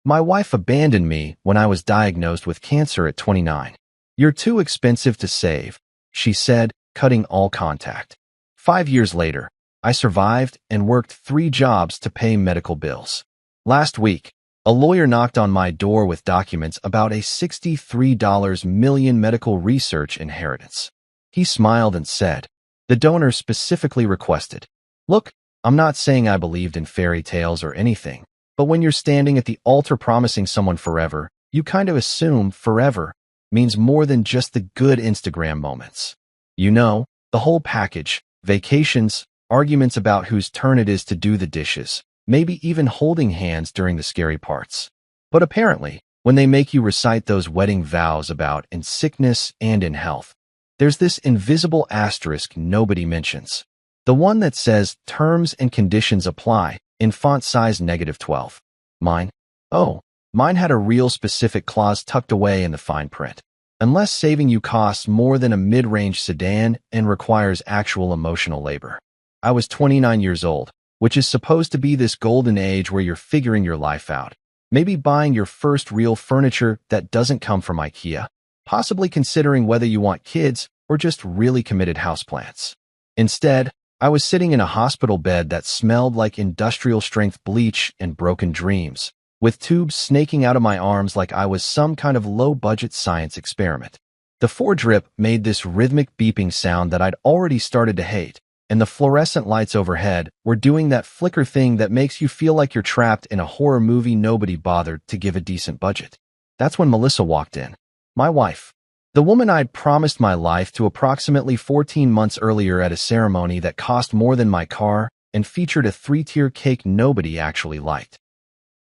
My wife abandoned me when I was diagnosed with cancer at 29. You're too expensive to save, she said, cutting all contact. 5 years later, I survived and worked 3 jobs to pay medical bills. Last week, a lawyer knocked on my door with documents about a $63 million medical research inheritance. He smiled and said, the donor specifically requested, "Look, I'm not saying I believed in fairy tales or anything, but when you're standing at the altar promising someone forever, you kind of assume forever means more than just the good Instagram moments. You know, the whole package, vacations, arguments about whose turn it is to do the dishes, maybe even holding hands during the scary parts. But apparently, when they make you recite those wedding vows about in sickness and in health, there's this invisible asterisk nobody mentions. The one that says terms and conditions apply in font size -12. Mine had a real specific clause tucked away in the fine print. Unless saving you costs more than a mid-range sedan and requires actual emotional labor. I was 29 years old, which is supposed to be this golden age where you're figuring your life out. Maybe buying your first real furniture that doesn't come from IKEA. Possibly considering whether you want kids or just really committed houseplants. Instead, I was sitting in a hospital bed that smelled like industrial-strength bleach and broken dreams, with tubes snaking out of my arms like I was some kind of low-budget science experiment. The foredrip made this rhythmic beeping sound that I'd already started to hate, and the fluorescent lights overhead were doing that flicker thing that makes you feel like you're trapped in a horror movie nobody bothered to give a decent budget. That's when Melissa walked in. My wife. The woman I'd promised my life to approximately 14 months earlier at a ceremony that cost more than my car and featured a 3-tier cake nobody actually liked.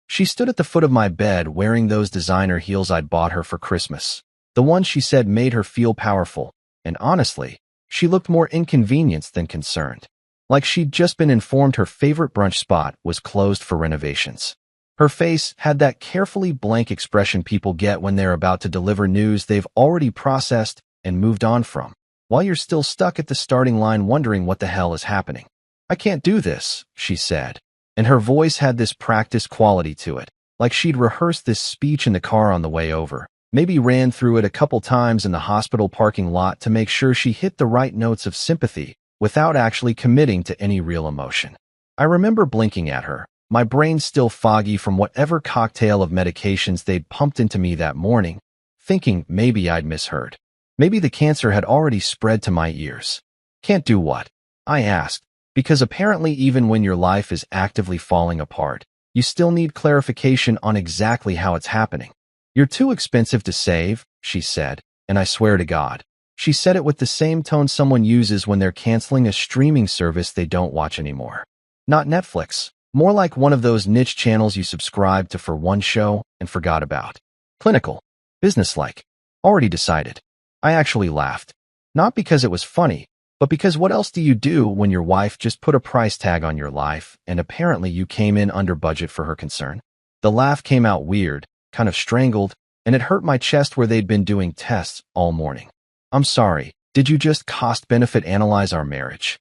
She stood at the foot of my bed wearing those designer heels I'd bought her for Christmas. The ones she said made her feel powerful, and honestly, she looked more inconvenienced than concerned. Like she'd just been informed her favorite brunch spot was closed for renovations. Her face had that carefully blank expression people get when they're about to deliver news they've already processed and moved on from, while you're still stuck at the starting line wondering what the hell is happening. I can't do this, she said, and her voice had this practiced quality to it, like she'd rehearsed this speech in the car on the way over, maybe ran through it a couple times in the hospital parking lot to make sure she hit the right notes of sympathy without actually committing to any real emotion. I remember blinking at her, my brain still foggy from whatever cocktail of medications they'd pumped into me that morning, thinking maybe I'd misheard. Maybe the cancer had already spread to my ears. Can't do what? I asked, because apparently even when your life is actively falling apart, you still need clarification on exactly how it's happening. You're too expensive to save, she said, and I swear to God, she said it with the same tone someone uses when they're canceling a streaming service they don't watch anymore. Not Netflix. More like one of those niche channels you subscribed to for one show and forgot about. Clinical. Businesslike. Already decided. I actually laughed. Not because it was funny, but because what else do you do when your wife just put a price tag on your life and apparently you came in under budget for her concern? The laugh came out weird, kind of strangled, and it hurt my chest where they'd been doing tests all morning. I'm sorry, did you just cost-benefit analyze our marriage?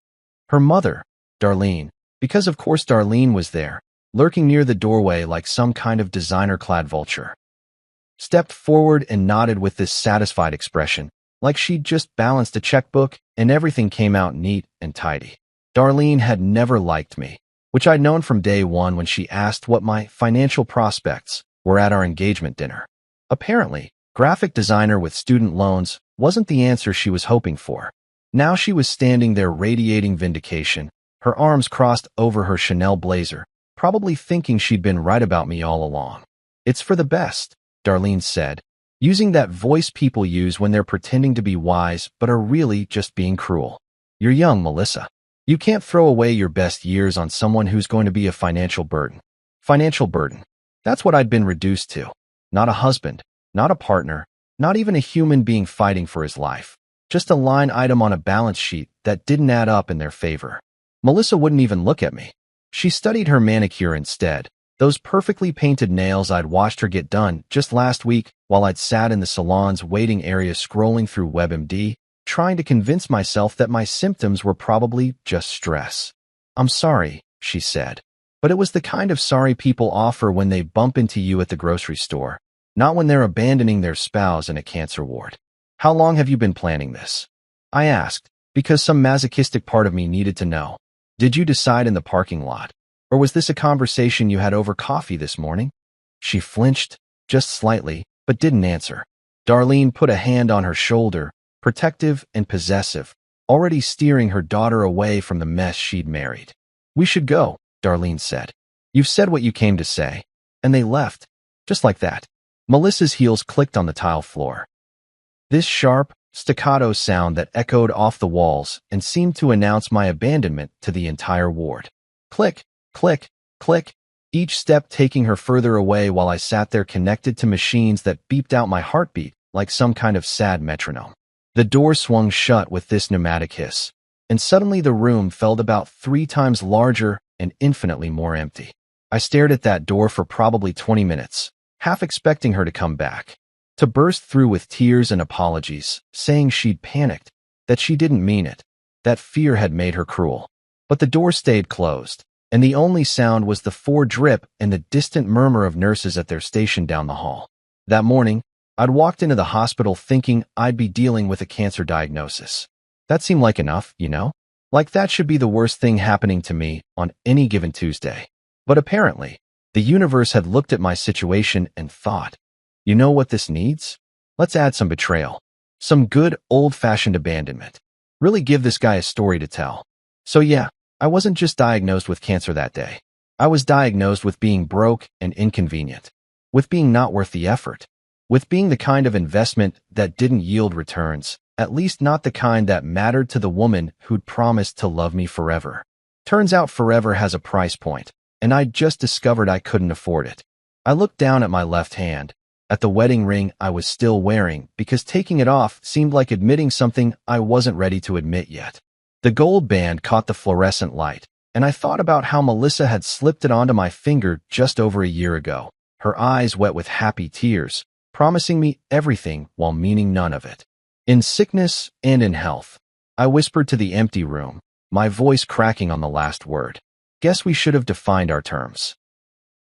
Her mother, Darlene, because of course Darlene was there, lurking near the doorway like some kind of designer-clad vulture, stepped forward and nodded with this satisfied expression, like she'd just balanced a checkbook and everything came out neat and tidy. Darlene had never liked me, which I'd known from day one when she asked what my financial prospects were at our engagement dinner. Apparently, graphic designer with student loans wasn't the answer she was hoping for. Now she was standing there radiating vindication, her arms crossed over her Chanel blazer, probably thinking she'd been right about me all along. It's for the best, Darlene said, using that voice people use when they're pretending to be wise but are really just being cruel. You're young, Melissa. You can't throw away your best years on someone who's going to be a financial burden. Financial burden. That's what I'd been reduced to. Not a husband, not a partner, not even a human being fighting for his life. Just a line item on a balance sheet that didn't add up in their favor. Melissa wouldn't even look at me. She studied her manicure instead, those perfectly painted nails I'd watched her get done just last week while I'd sat in the salon's waiting area scrolling through WebMD, trying to convince myself that my symptoms were probably just stress. I'm sorry, she said, But it was the kind of sorry people offer when they bump into you at the grocery store, not when they're abandoning their spouse in a cancer ward. How long have you been planning this? I asked, because some masochistic part of me needed to know. Did you decide in the parking lot? Or was this a conversation you had over coffee this morning? She flinched, just slightly, but didn't answer. Darlene put a hand on her shoulder, protective and possessive, already steering her daughter away from the mess she'd married. We should go, Darlene said. You've said what you came to say. And they left, just like that. Melissa's heels clicked on the tile floor. This sharp, staccato sound that echoed off the walls and seemed to announce my abandonment to the entire ward. Click, click, click, each step taking her further away while I sat there connected to machines that beeped out my heartbeat like some kind of sad metronome. The door swung shut with this pneumatic hiss, and suddenly the room felt about 3 times larger and infinitely more empty. I stared at that door for probably 20 minutes, half expecting her to come back, to burst through with tears and apologies, saying she'd panicked, that she didn't mean it, that fear had made her cruel. But the door stayed closed, and the only sound was the 4 drip and the distant murmur of nurses at their station down the hall. That morning, I'd walked into the hospital thinking I'd be dealing with a cancer diagnosis. That seemed like enough, you know? Like that should be the worst thing happening to me on any given Tuesday. But apparently, the universe had looked at my situation and thought, you know what this needs? Let's add some betrayal. Some good, old-fashioned abandonment. Really give this guy a story to tell. So yeah, I wasn't just diagnosed with cancer that day. I was diagnosed with being broke and inconvenient. With being not worth the effort. With being the kind of investment that didn't yield returns, at least not the kind that mattered to the woman who'd promised to love me forever. Turns out forever has a price point, and I'd just discovered I couldn't afford it. I looked down at my left hand, at the wedding ring I was still wearing, because taking it off seemed like admitting something I wasn't ready to admit yet. The gold band caught the fluorescent light, and I thought about how Melissa had slipped it onto my finger just over a year ago, her eyes wet with happy tears, promising me everything while meaning none of it. In sickness and in health, I whispered to the empty room, my voice cracking on the last word. Guess we should have defined our terms.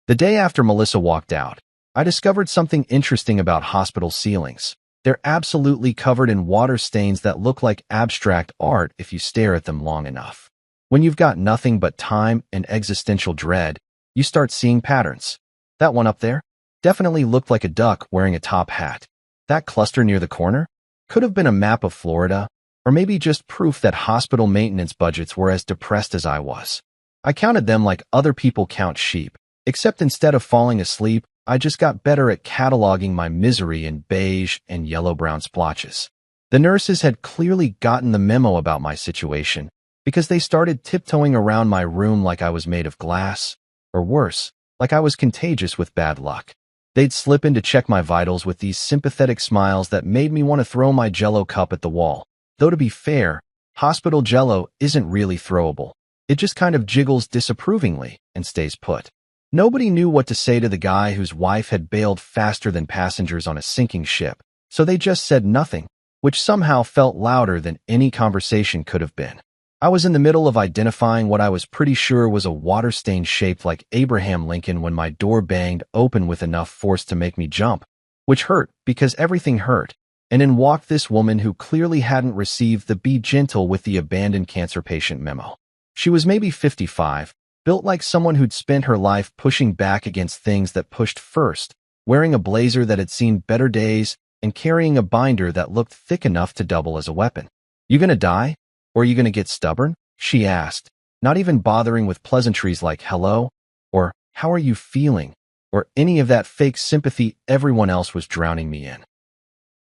The day after Melissa walked out, I discovered something interesting about hospital ceilings. They're absolutely covered in water stains that look like abstract art if you stare at them long enough. When you've got nothing but time and existential dread, you start seeing patterns. That one up there? Definitely looked like a duck wearing a top hat. That cluster near the corner? Could have been a map of Florida, or maybe just proof that hospital maintenance budgets were as depressed as I was. I counted them like other people count sheep, except instead of falling asleep, I just got better at cataloging my misery in beige and yellow-brown splotches. The nurses had clearly gotten the memo about my situation, because they started tiptoeing around my room like I was made of glass, or worse, like I was contagious with bad luck. They'd slip in to check my vitals with these sympathetic smiles that made me want to throw my Jell-O cup at the wall. Though to be fair, hospital Jell-O isn't really throwable. It just kind of jiggles disapprovingly and stays put. Nobody knew what to say to the guy whose wife had bailed faster than passengers on a sinking ship, so they just said nothing, which somehow felt louder than any conversation could have been. I was in the middle of identifying what I was pretty sure was a water stain shaped like Abraham Lincoln when my door banged open with enough force to make me jump, which hurt because everything hurt, and in walked this woman who clearly hadn't received the "be gentle with the abandoned cancer patient" memo. She was maybe 55, built like someone who'd spent her life pushing back against things that pushed first, wearing a blazer that had seen better days and carrying a binder that looked thick enough to double as a weapon. You gonna die? Or are you gonna get stubborn? She asked, not even bothering with pleasantries like hello, or how are you feeling, or any of that fake sympathy everyone else was drowning me in.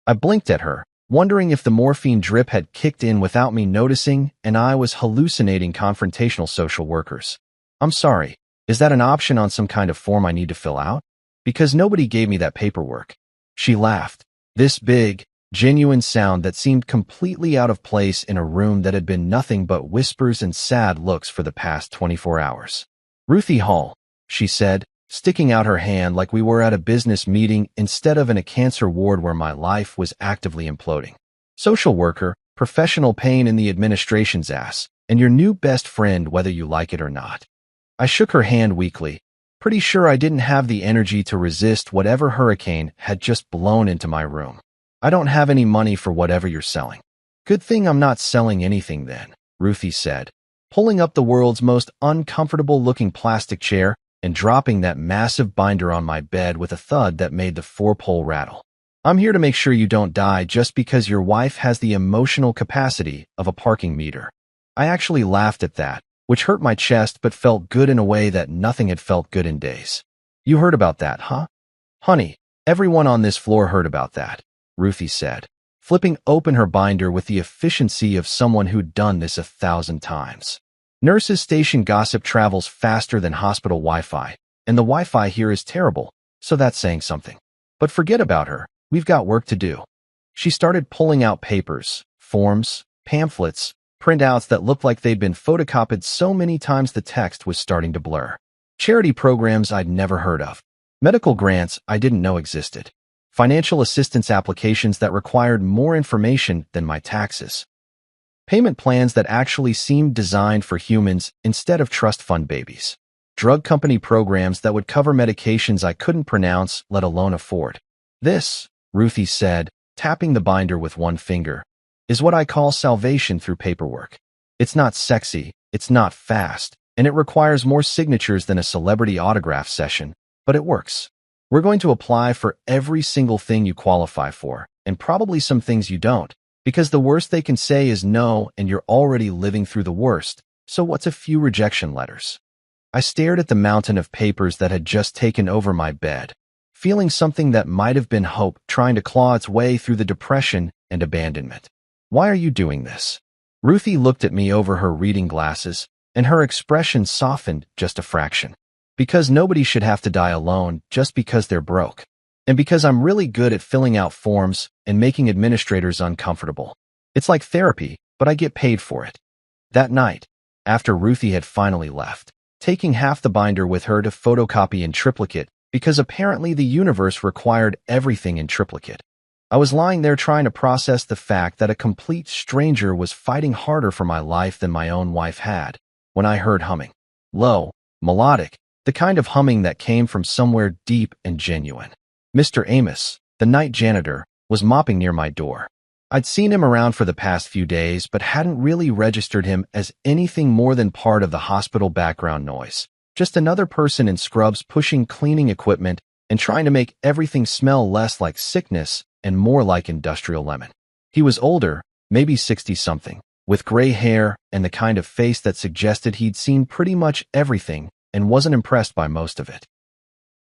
I blinked at her, wondering if the morphine drip had kicked in without me noticing and I was hallucinating confrontational social workers. I'm sorry, is that an option on some kind of form I need to fill out? Because nobody gave me that paperwork. She laughed, this big, genuine sound that seemed completely out of place in a room that had been nothing but whispers and sad looks for the past 24 hours. Ruthie Hall, she said, sticking out her hand like we were at a business meeting instead of in a cancer ward where my life was actively imploding. Social worker, professional pain in the administration's ass, and your new best friend whether you like it or not. I shook her hand weakly, pretty sure I didn't have the energy to resist whatever hurricane had just blown into my room. I don't have any money for whatever you're selling. Good thing I'm not selling anything then, Ruthie said, pulling up the world's most uncomfortable-looking plastic chair and dropping that massive binder on my bed with a thud that made the four-pole rattle. I'm here to make sure you don't die just because your wife has the emotional capacity of a parking meter. I actually laughed at that, which hurt my chest but felt good in a way that nothing had felt good in days. You heard about that, huh? Honey, everyone on this floor heard about that, Ruthie said, flipping open her binder with the efficiency of someone who'd done this 1,000 times. Nurses' station gossip travels faster than hospital Wi-Fi, and the Wi-Fi here is terrible, so that's saying something. But forget about her. We've got work to do. She started pulling out papers, forms, pamphlets, printouts that looked like they'd been photocopied so many times the text was starting to blur. Charity programs I'd never heard of. Medical grants I didn't know existed. Financial assistance applications that required more information than my taxes. Payment plans that actually seemed designed for humans instead of trust fund babies. Drug company programs that would cover medications I couldn't pronounce, let alone afford. This, Ruthie said, tapping the binder with one finger, is what I call salvation through paperwork. It's not sexy, it's not fast, and it requires more signatures than a celebrity autograph session, but it works. We're going to apply for every single thing you qualify for, and probably some things you don't, because the worst they can say is no and you're already living through the worst, so what's a few rejection letters? I stared at the mountain of papers that had just taken over my bed, feeling something that might have been hope trying to claw its way through the depression and abandonment. Why are you doing this? Ruthie looked at me over her reading glasses, and her expression softened just a fraction. Because nobody should have to die alone just because they're broke. And because I'm really good at filling out forms and making administrators uncomfortable. It's like therapy, but I get paid for it. That night, after Ruthie had finally left, taking half the binder with her to photocopy in triplicate, because apparently the universe required everything in triplicate. I was lying there trying to process the fact that a complete stranger was fighting harder for my life than my own wife had, when I heard humming. Low, melodic, the kind of humming that came from somewhere deep and genuine. Mr. Amos, the night janitor, was mopping near my door. I'd seen him around for the past few days, but hadn't really registered him as anything more than part of the hospital background noise. Just another person in scrubs pushing cleaning equipment and trying to make everything smell less like sickness and more like industrial lemon. He was older, maybe 60-something, with gray hair and the kind of face that suggested he'd seen pretty much everything and wasn't impressed by most of it.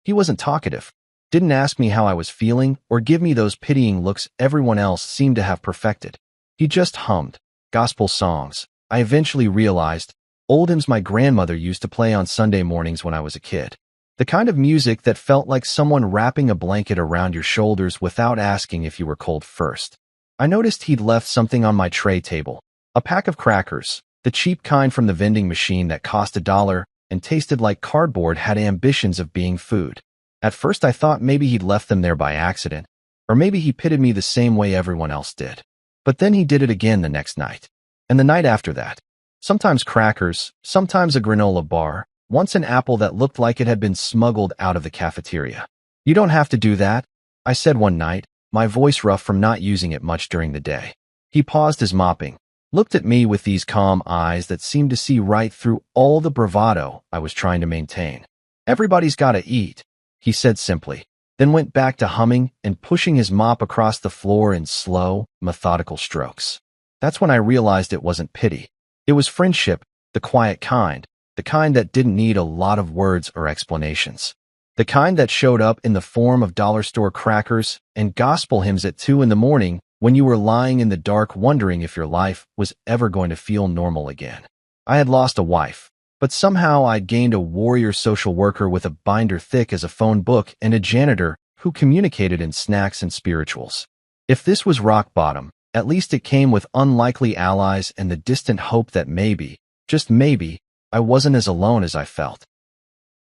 He wasn't talkative, didn't ask me how I was feeling or give me those pitying looks everyone else seemed to have perfected. He just hummed gospel songs. I eventually realized old hymns my grandmother used to play on Sunday mornings when I was a kid. The kind of music that felt like someone wrapping a blanket around your shoulders without asking if you were cold first. I noticed he'd left something on my tray table. A pack of crackers, the cheap kind from the vending machine that cost $1 and tasted like cardboard had ambitions of being food. At first I thought maybe he'd left them there by accident, or maybe he pitied me the same way everyone else did. But then he did it again the next night. And the night after that. Sometimes crackers, sometimes a granola bar, once an apple that looked like it had been smuggled out of the cafeteria. You don't have to do that, I said one night, my voice rough from not using it much during the day. He paused his mopping, looked at me with these calm eyes that seemed to see right through all the bravado I was trying to maintain. Everybody's gotta eat, he said simply, then went back to humming and pushing his mop across the floor in slow, methodical strokes. That's when I realized it wasn't pity. It was friendship, the quiet kind, the kind that didn't need a lot of words or explanations. The kind that showed up in the form of dollar store crackers and gospel hymns at 2 in the morning when you were lying in the dark wondering if your life was ever going to feel normal again. I had lost a wife, but somehow I'd gained a warrior social worker with a binder thick as a phone book and a janitor who communicated in snacks and spirituals. If this was rock bottom, at least it came with unlikely allies and the distant hope that maybe, just maybe, I wasn't as alone as I felt.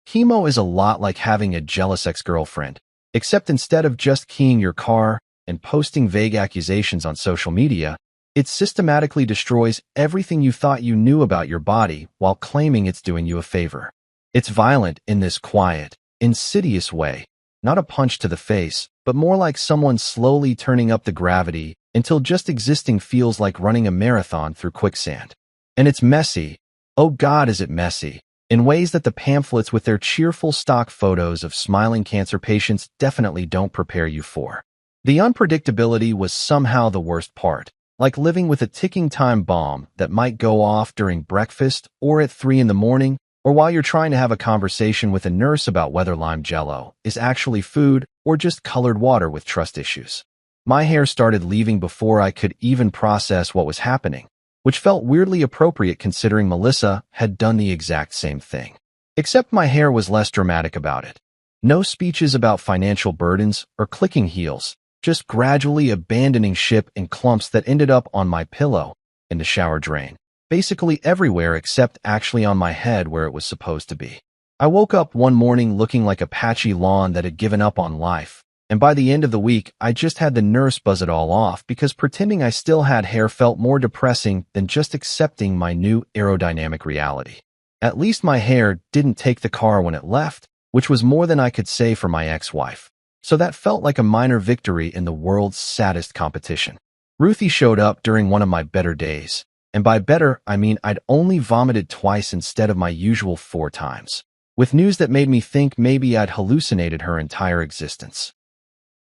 Chemo is a lot like having a jealous ex-girlfriend, except instead of just keying your car and posting vague accusations on social media, it systematically destroys everything you thought you knew about your body while claiming it's doing you a favor. It's violent in this quiet, insidious way, not a punch to the face, but more like someone slowly turning up the gravity until just existing feels like running a marathon through quicksand. And it's messy. Oh God, is it messy, in ways that the pamphlets with their cheerful stock photos of smiling cancer patients definitely don't prepare you for. The unpredictability was somehow the worst part, like living with a ticking time bomb that might go off during breakfast or at 3 in the morning, or while you're trying to have a conversation with a nurse about whether lime jello is actually food or just colored water with trust issues. My hair started leaving before I could even process what was happening, which felt weirdly appropriate considering Melissa had done the exact same thing. Except my hair was less dramatic about it. No speeches about financial burdens or clicking heels, just gradually abandoning ship in clumps that ended up on my pillow, in the shower drain, basically everywhere except actually on my head where it was supposed to be. I woke up one morning looking like a patchy lawn that had given up on life, and by the end of the week, I just had the nurse buzz it all off because pretending I still had hair felt more depressing than just accepting my new aerodynamic reality. At least my hair didn't take the car when it left, which was more than I could say for my ex-wife. So that felt like a minor victory in the world's saddest competition. Ruthie showed up during one of my better days. And by better, I mean I'd only vomited twice instead of my usual 4 times, with news that made me think maybe I'd hallucinated her entire existence.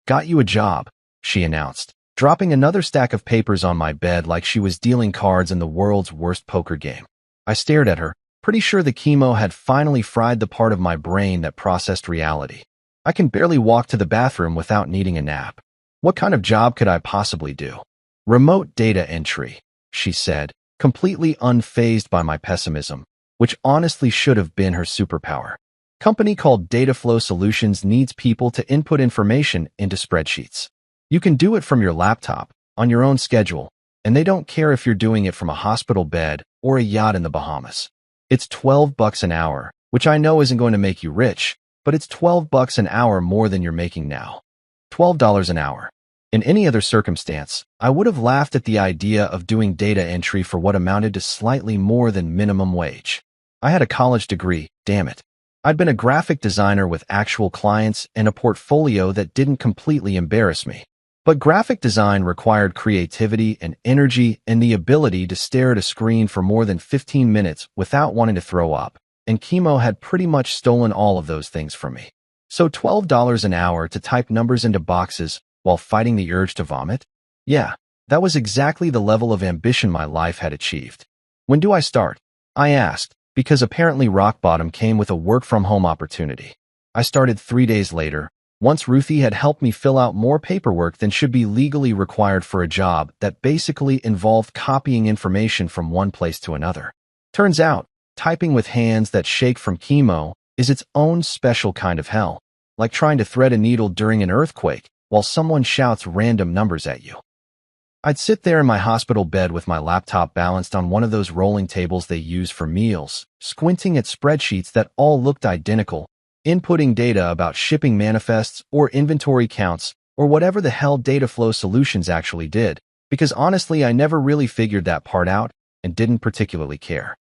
"Got you a job," she announced, dropping another stack of papers on my bed like she was dealing cards in the world's worst poker game. I stared at her, pretty sure the chemo had finally fried the part of my brain that processed reality. I can barely walk to the bathroom without needing a nap. What kind of job could I possibly do? "Remote data entry," she said, completely unfazed by my pessimism, which honestly should have been her superpower. "Company called Dataflow Solutions needs people to input information into spreadsheets. You can do it from your laptop, on your own schedule, and they don't care if you're doing it from a hospital bed or a yacht in the Bahamas. It's $12 an hour, which I know isn't going to make you rich, but it's $12 an hour more than you're making now. $12 an hour. In any other circumstance, I would have laughed at the idea of doing data entry for what amounted to slightly more than minimum wage. I had a college degree, damn it. I'd been a graphic designer with actual clients and a portfolio that didn't completely embarrass me. But graphic design required creativity and energy and the ability to stare at a screen for more than 15 minutes without wanting to throw up. And chemo had pretty much stolen all of those things from me. So $12 an hour to type numbers into boxes while fighting the urge to vomit? Yeah, that was exactly the level of ambition my life had achieved. "When do I start?" I asked, because apparently rock bottom came with a work-from-home opportunity. I started 3 days later, once Ruthie had helped me fill out more paperwork than should be legally required for a job that basically involved copying information from one place to another. Turns out, typing with hands that shake from chemo is its own special kind of hell, like trying to thread a needle during an earthquake while someone shouts random numbers at you. I'd sit there in my hospital bed with my laptop balanced on one of those rolling tables they use for meals, squinting at spreadsheets that all looked identical, inputting data about shipping manifests or inventory counts or whatever the hell Dataflow Solutions actually did, because honestly I never really figured that part out and didn't particularly care.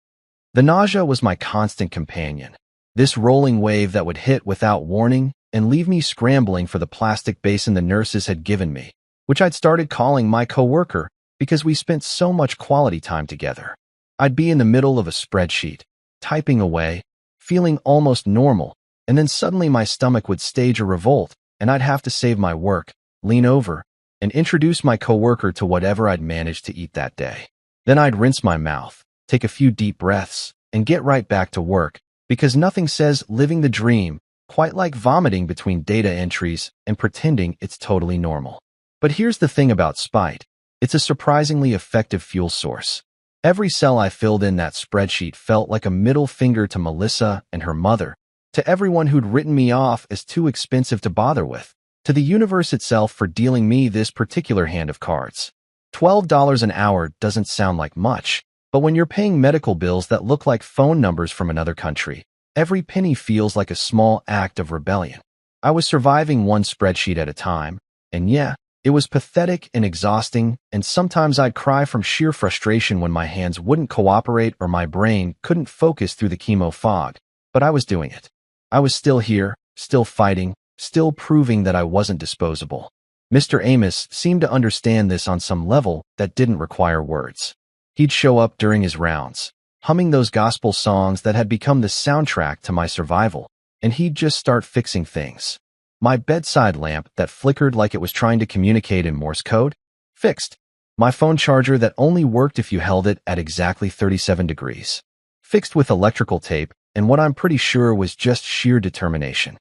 The nausea was my constant companion, this rolling wave that would hit without warning and leave me scrambling for the plastic basin the nurses had given me, which I'd started calling my coworker because we spent so much quality time together. I'd be in the middle of a spreadsheet, typing away, feeling almost normal, and then suddenly my stomach would stage a revolt and I'd have to save my work, lean over, and introduce my coworker to whatever I'd managed to eat that day. Then I'd rinse my mouth, take a few deep breaths, and get right back to work, because nothing says living the dream quite like vomiting between data entries and pretending it's totally normal. But here's the thing about spite. It's a surprisingly effective fuel source. Every cell I filled in that spreadsheet felt like a middle finger to Melissa and her mother, to everyone who'd written me off as too expensive to bother with, to the universe itself for dealing me this particular hand of cards. $12 an hour doesn't sound like much, but when you're paying medical bills that look like phone numbers from another country, every penny feels like a small act of rebellion. I was surviving one spreadsheet at a time, and yeah, it was pathetic and exhausting, and sometimes I'd cry from sheer frustration when my hands wouldn't cooperate or my brain couldn't focus through the chemo fog. But I was doing it. I was still here, still fighting, still proving that I wasn't disposable. Mr. Amos seemed to understand this on some level that didn't require words. He'd show up during his rounds, humming those gospel songs that had become the soundtrack to my survival, and he'd just start fixing things. My bedside lamp that flickered like it was trying to communicate in Morse code? Fixed. My phone charger that only worked if you held it at exactly 37 degrees. Fixed with electrical tape and what I'm pretty sure was just sheer determination.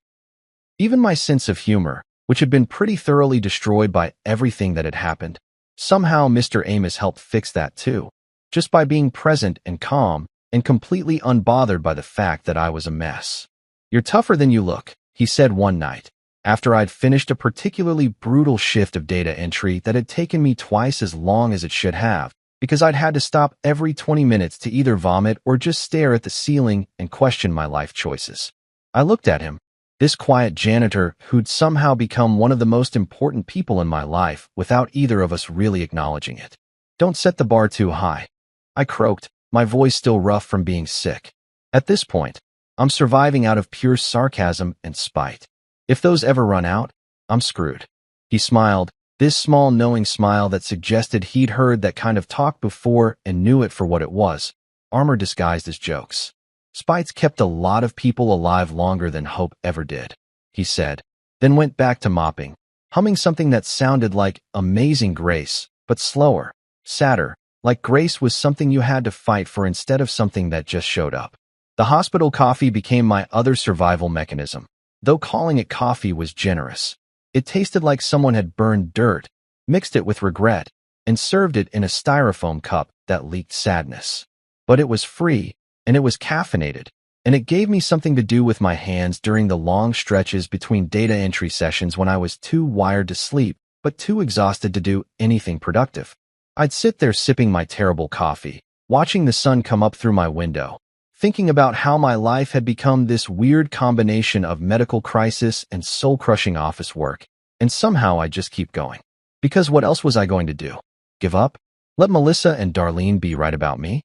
Even my sense of humor, which had been pretty thoroughly destroyed by everything that had happened, somehow Mr. Amos helped fix that too, just by being present and calm and completely unbothered by the fact that I was a mess. "You're tougher than you look," he said one night, after I'd finished a particularly brutal shift of data entry that had taken me twice as long as it should have, because I'd had to stop every 20 minutes to either vomit or just stare at the ceiling and question my life choices. I looked at him, this quiet janitor who'd somehow become one of the most important people in my life without either of us really acknowledging it. "Don't set the bar too high," I croaked, my voice still rough from being sick. At this point, I'm surviving out of pure sarcasm and spite. If those ever run out, I'm screwed. He smiled, this small knowing smile that suggested he'd heard that kind of talk before and knew it for what it was, armor disguised as jokes. "Spites kept a lot of people alive longer than hope ever did," he said, then went back to mopping, humming something that sounded like Amazing Grace, but slower, sadder, like grace was something you had to fight for instead of something that just showed up. The hospital coffee became my other survival mechanism, though calling it coffee was generous. It tasted like someone had burned dirt, mixed it with regret, and served it in a styrofoam cup that leaked sadness. But it was free, and it was caffeinated, and it gave me something to do with my hands during the long stretches between data entry sessions when I was too wired to sleep, but too exhausted to do anything productive. I'd sit there sipping my terrible coffee, watching the sun come up through my window, thinking about how my life had become this weird combination of medical crisis and soul-crushing office work, and somehow I'd just keep going. Because what else was I going to do? Give up? Let Melissa and Darlene be right about me?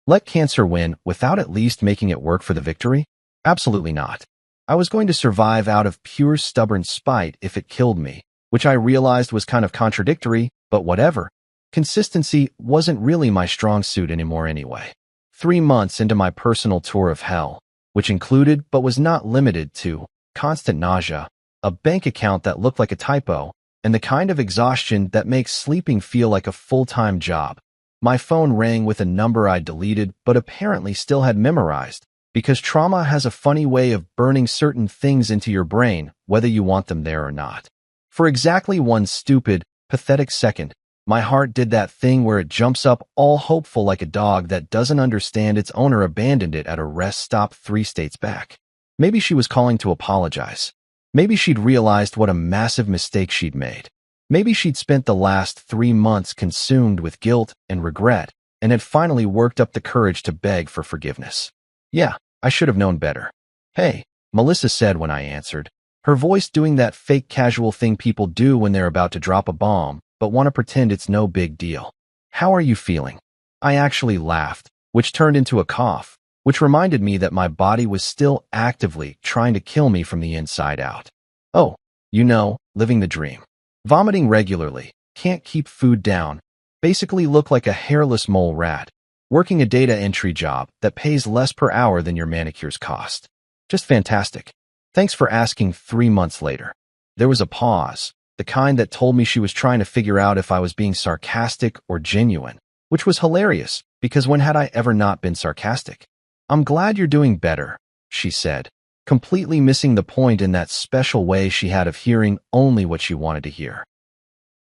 Let cancer win without at least making it work for the victory? Absolutely not. I was going to survive out of pure stubborn spite if it killed me, which I realized was kind of contradictory, but whatever. Consistency wasn't really my strong suit anymore anyway. 3 months into my personal tour of hell, which included but was not limited to constant nausea, a bank account that looked like a typo, and the kind of exhaustion that makes sleeping feel like a full-time job, my phone rang with a number I'd deleted but apparently still had memorized, because trauma has a funny way of burning certain things into your brain, whether you want them there or not. For exactly one stupid, pathetic second, my heart did that thing where it jumps up all hopeful like a dog that doesn't understand its owner abandoned it at a rest stop 3 states back. Maybe she was calling to apologize. Maybe she'd realized what a massive mistake she'd made. Maybe she'd spent the last 3 months consumed with guilt and regret and had finally worked up the courage to beg for forgiveness. Yeah, I should have known better. "Hey," Melissa said when I answered, her voice doing that fake casual thing people do when they're about to drop a bomb, but want to pretend it's no big deal. "How are you feeling?" I actually laughed, which turned into a cough, which reminded me that my body was still actively trying to kill me from the inside out. "Oh, living the dream. Vomiting regularly, can't keep food down, basically look like a hairless mole rat, working a data entry job that pays less per hour than your manicures cost. Just fantastic. Thanks for asking." 3 months later. There was a pause, the kind that told me she was trying to figure out if I was being sarcastic or genuine, which was hilarious, because when had I ever not been sarcastic? "I'm glad you're doing better," she said, completely missing the point in that special way she had of hearing only what she wanted to hear.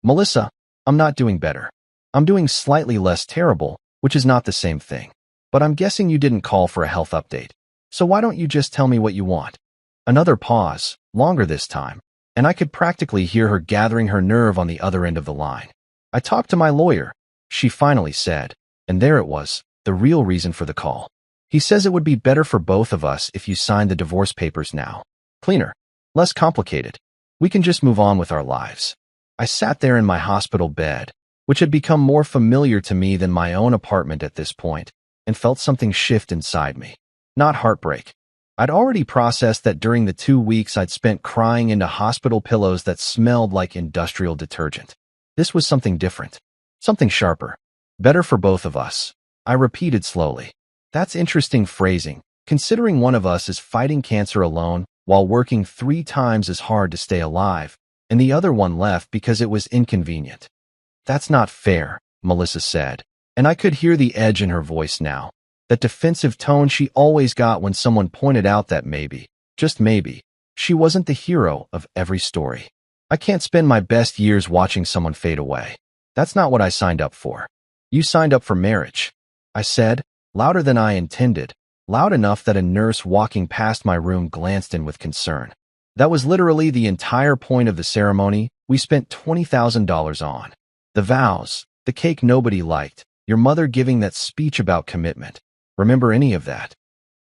"Melissa, I'm not doing better. I'm doing slightly less terrible, which is not the same thing. But I'm guessing you didn't call for a health update. So why don't you just tell me what you want?" Another pause, longer this time, and I could practically hear her gathering her nerve on the other end of the line. "I talked to my lawyer," she finally said, and there it was, the real reason for the call. "He says it would be better for both of us if you signed the divorce papers now. Cleaner, less complicated. We can just move on with our lives." I sat there in my hospital bed, which had become more familiar to me than my own apartment at this point, and felt something shift inside me. Not heartbreak. I'd already processed that during the 2 weeks I'd spent crying into hospital pillows that smelled like industrial detergent. This was something different, something sharper, better for both of us. I repeated slowly. That's interesting phrasing, considering one of us is fighting cancer alone while working 3 times as hard to stay alive, and the other one left because it was inconvenient. That's not fair, Melissa said, and I could hear the edge in her voice now, that defensive tone she always got when someone pointed out that maybe, just maybe, she wasn't the hero of every story. I can't spend my best years watching someone fade away. That's not what I signed up for. You signed up for marriage, I said, louder than I intended, loud enough that a nurse walking past my room glanced in with concern. That was literally the entire point of the ceremony we spent $20,000 on. The vows, the cake nobody liked, your mother giving that speech about commitment. Remember any of that?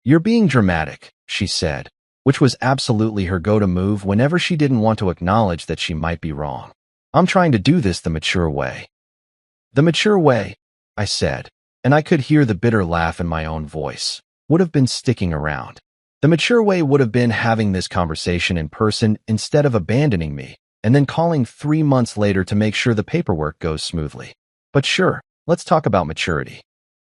You're being dramatic, she said, which was absolutely her go-to move whenever she didn't want to acknowledge that she might be wrong. I'm trying to do this the mature way. The mature way, I said, and I could hear the bitter laugh in my own voice, would have been sticking around. The mature way would have been having this conversation in person instead of abandoning me, and then calling 3 months later to make sure the paperwork goes smoothly. But sure, let's talk about maturity.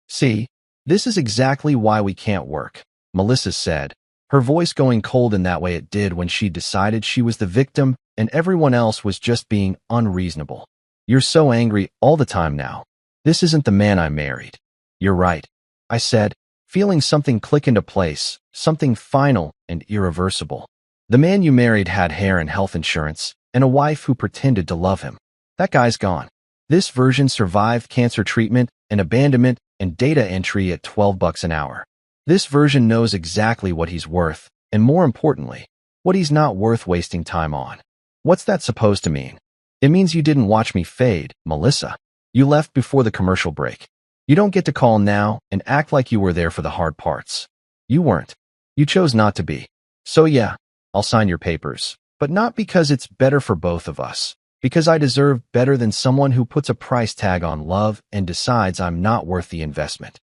See, this is exactly why we can't work, Melissa said, her voice going cold in that way it did when she decided she was the victim and everyone else was just being unreasonable. You're so angry all the time now. This isn't the man I married. You're right, I said, feeling something click into place, something final and irreversible. The man you married had hair and health insurance, and a wife who pretended to love him. That guy's gone. This version survived cancer treatment and abandonment and data entry at $12 an hour. This version knows exactly what he's worth, and more importantly, what he's not worth wasting time on. What's that supposed to mean? It means you didn't watch me fade, Melissa. You left before the commercial break. You don't get to call now and act like you were there for the hard parts. You weren't. You chose not to be. So yeah, I'll sign your papers, but not because it's better for both of us, because I deserve better than someone who puts a price tag on love and decides I'm not worth the investment.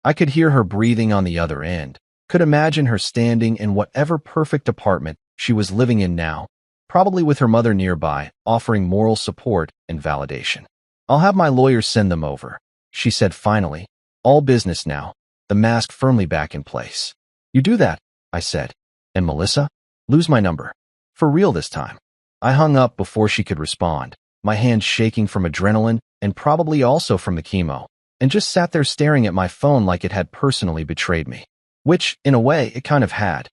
I could hear her breathing on the other end, could imagine her standing in whatever perfect apartment she was living in now, probably with her mother nearby, offering moral support and validation. I'll have my lawyers send them over, she said finally. All business now, the mask firmly back in place. You do that, I said. And Melissa? Lose my number. For real this time. I hung up before she could respond, my hands shaking from adrenaline and probably also from the chemo, and just sat there staring at my phone like it had personally betrayed me. Which, in a way, it kind of had.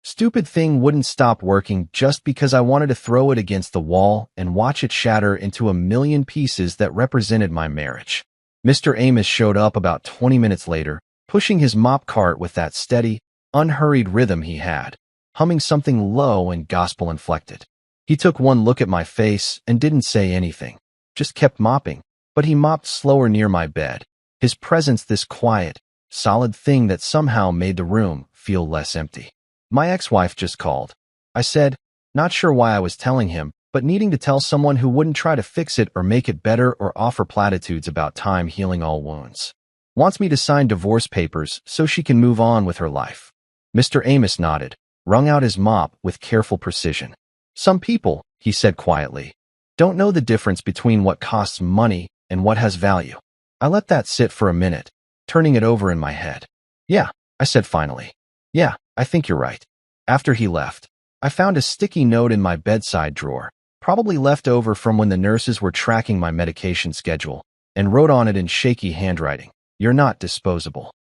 Stupid thing wouldn't stop working just because I wanted to throw it against the wall and watch it shatter into a million pieces that represented my marriage. Mr. Amos showed up about 20 minutes later, pushing his mop cart with that steady, unhurried rhythm he had, humming something low and gospel-inflected. He took one look at my face and didn't say anything, just kept mopping, but he mopped slower near my bed, his presence this quiet, solid thing that somehow made the room feel less empty. My ex-wife just called, I said, not sure why I was telling him, but needing to tell someone who wouldn't try to fix it or make it better or offer platitudes about time healing all wounds. Wants me to sign divorce papers so she can move on with her life. Mr. Amos nodded, wrung out his mop with careful precision. Some people, he said quietly, don't know the difference between what costs money and what has value. I let that sit for a minute, turning it over in my head. Yeah, I said finally. Yeah, I think you're right. After he left, I found a sticky note in my bedside drawer, probably left over from when the nurses were tracking my medication schedule, and wrote on it in shaky handwriting, "You're not disposable."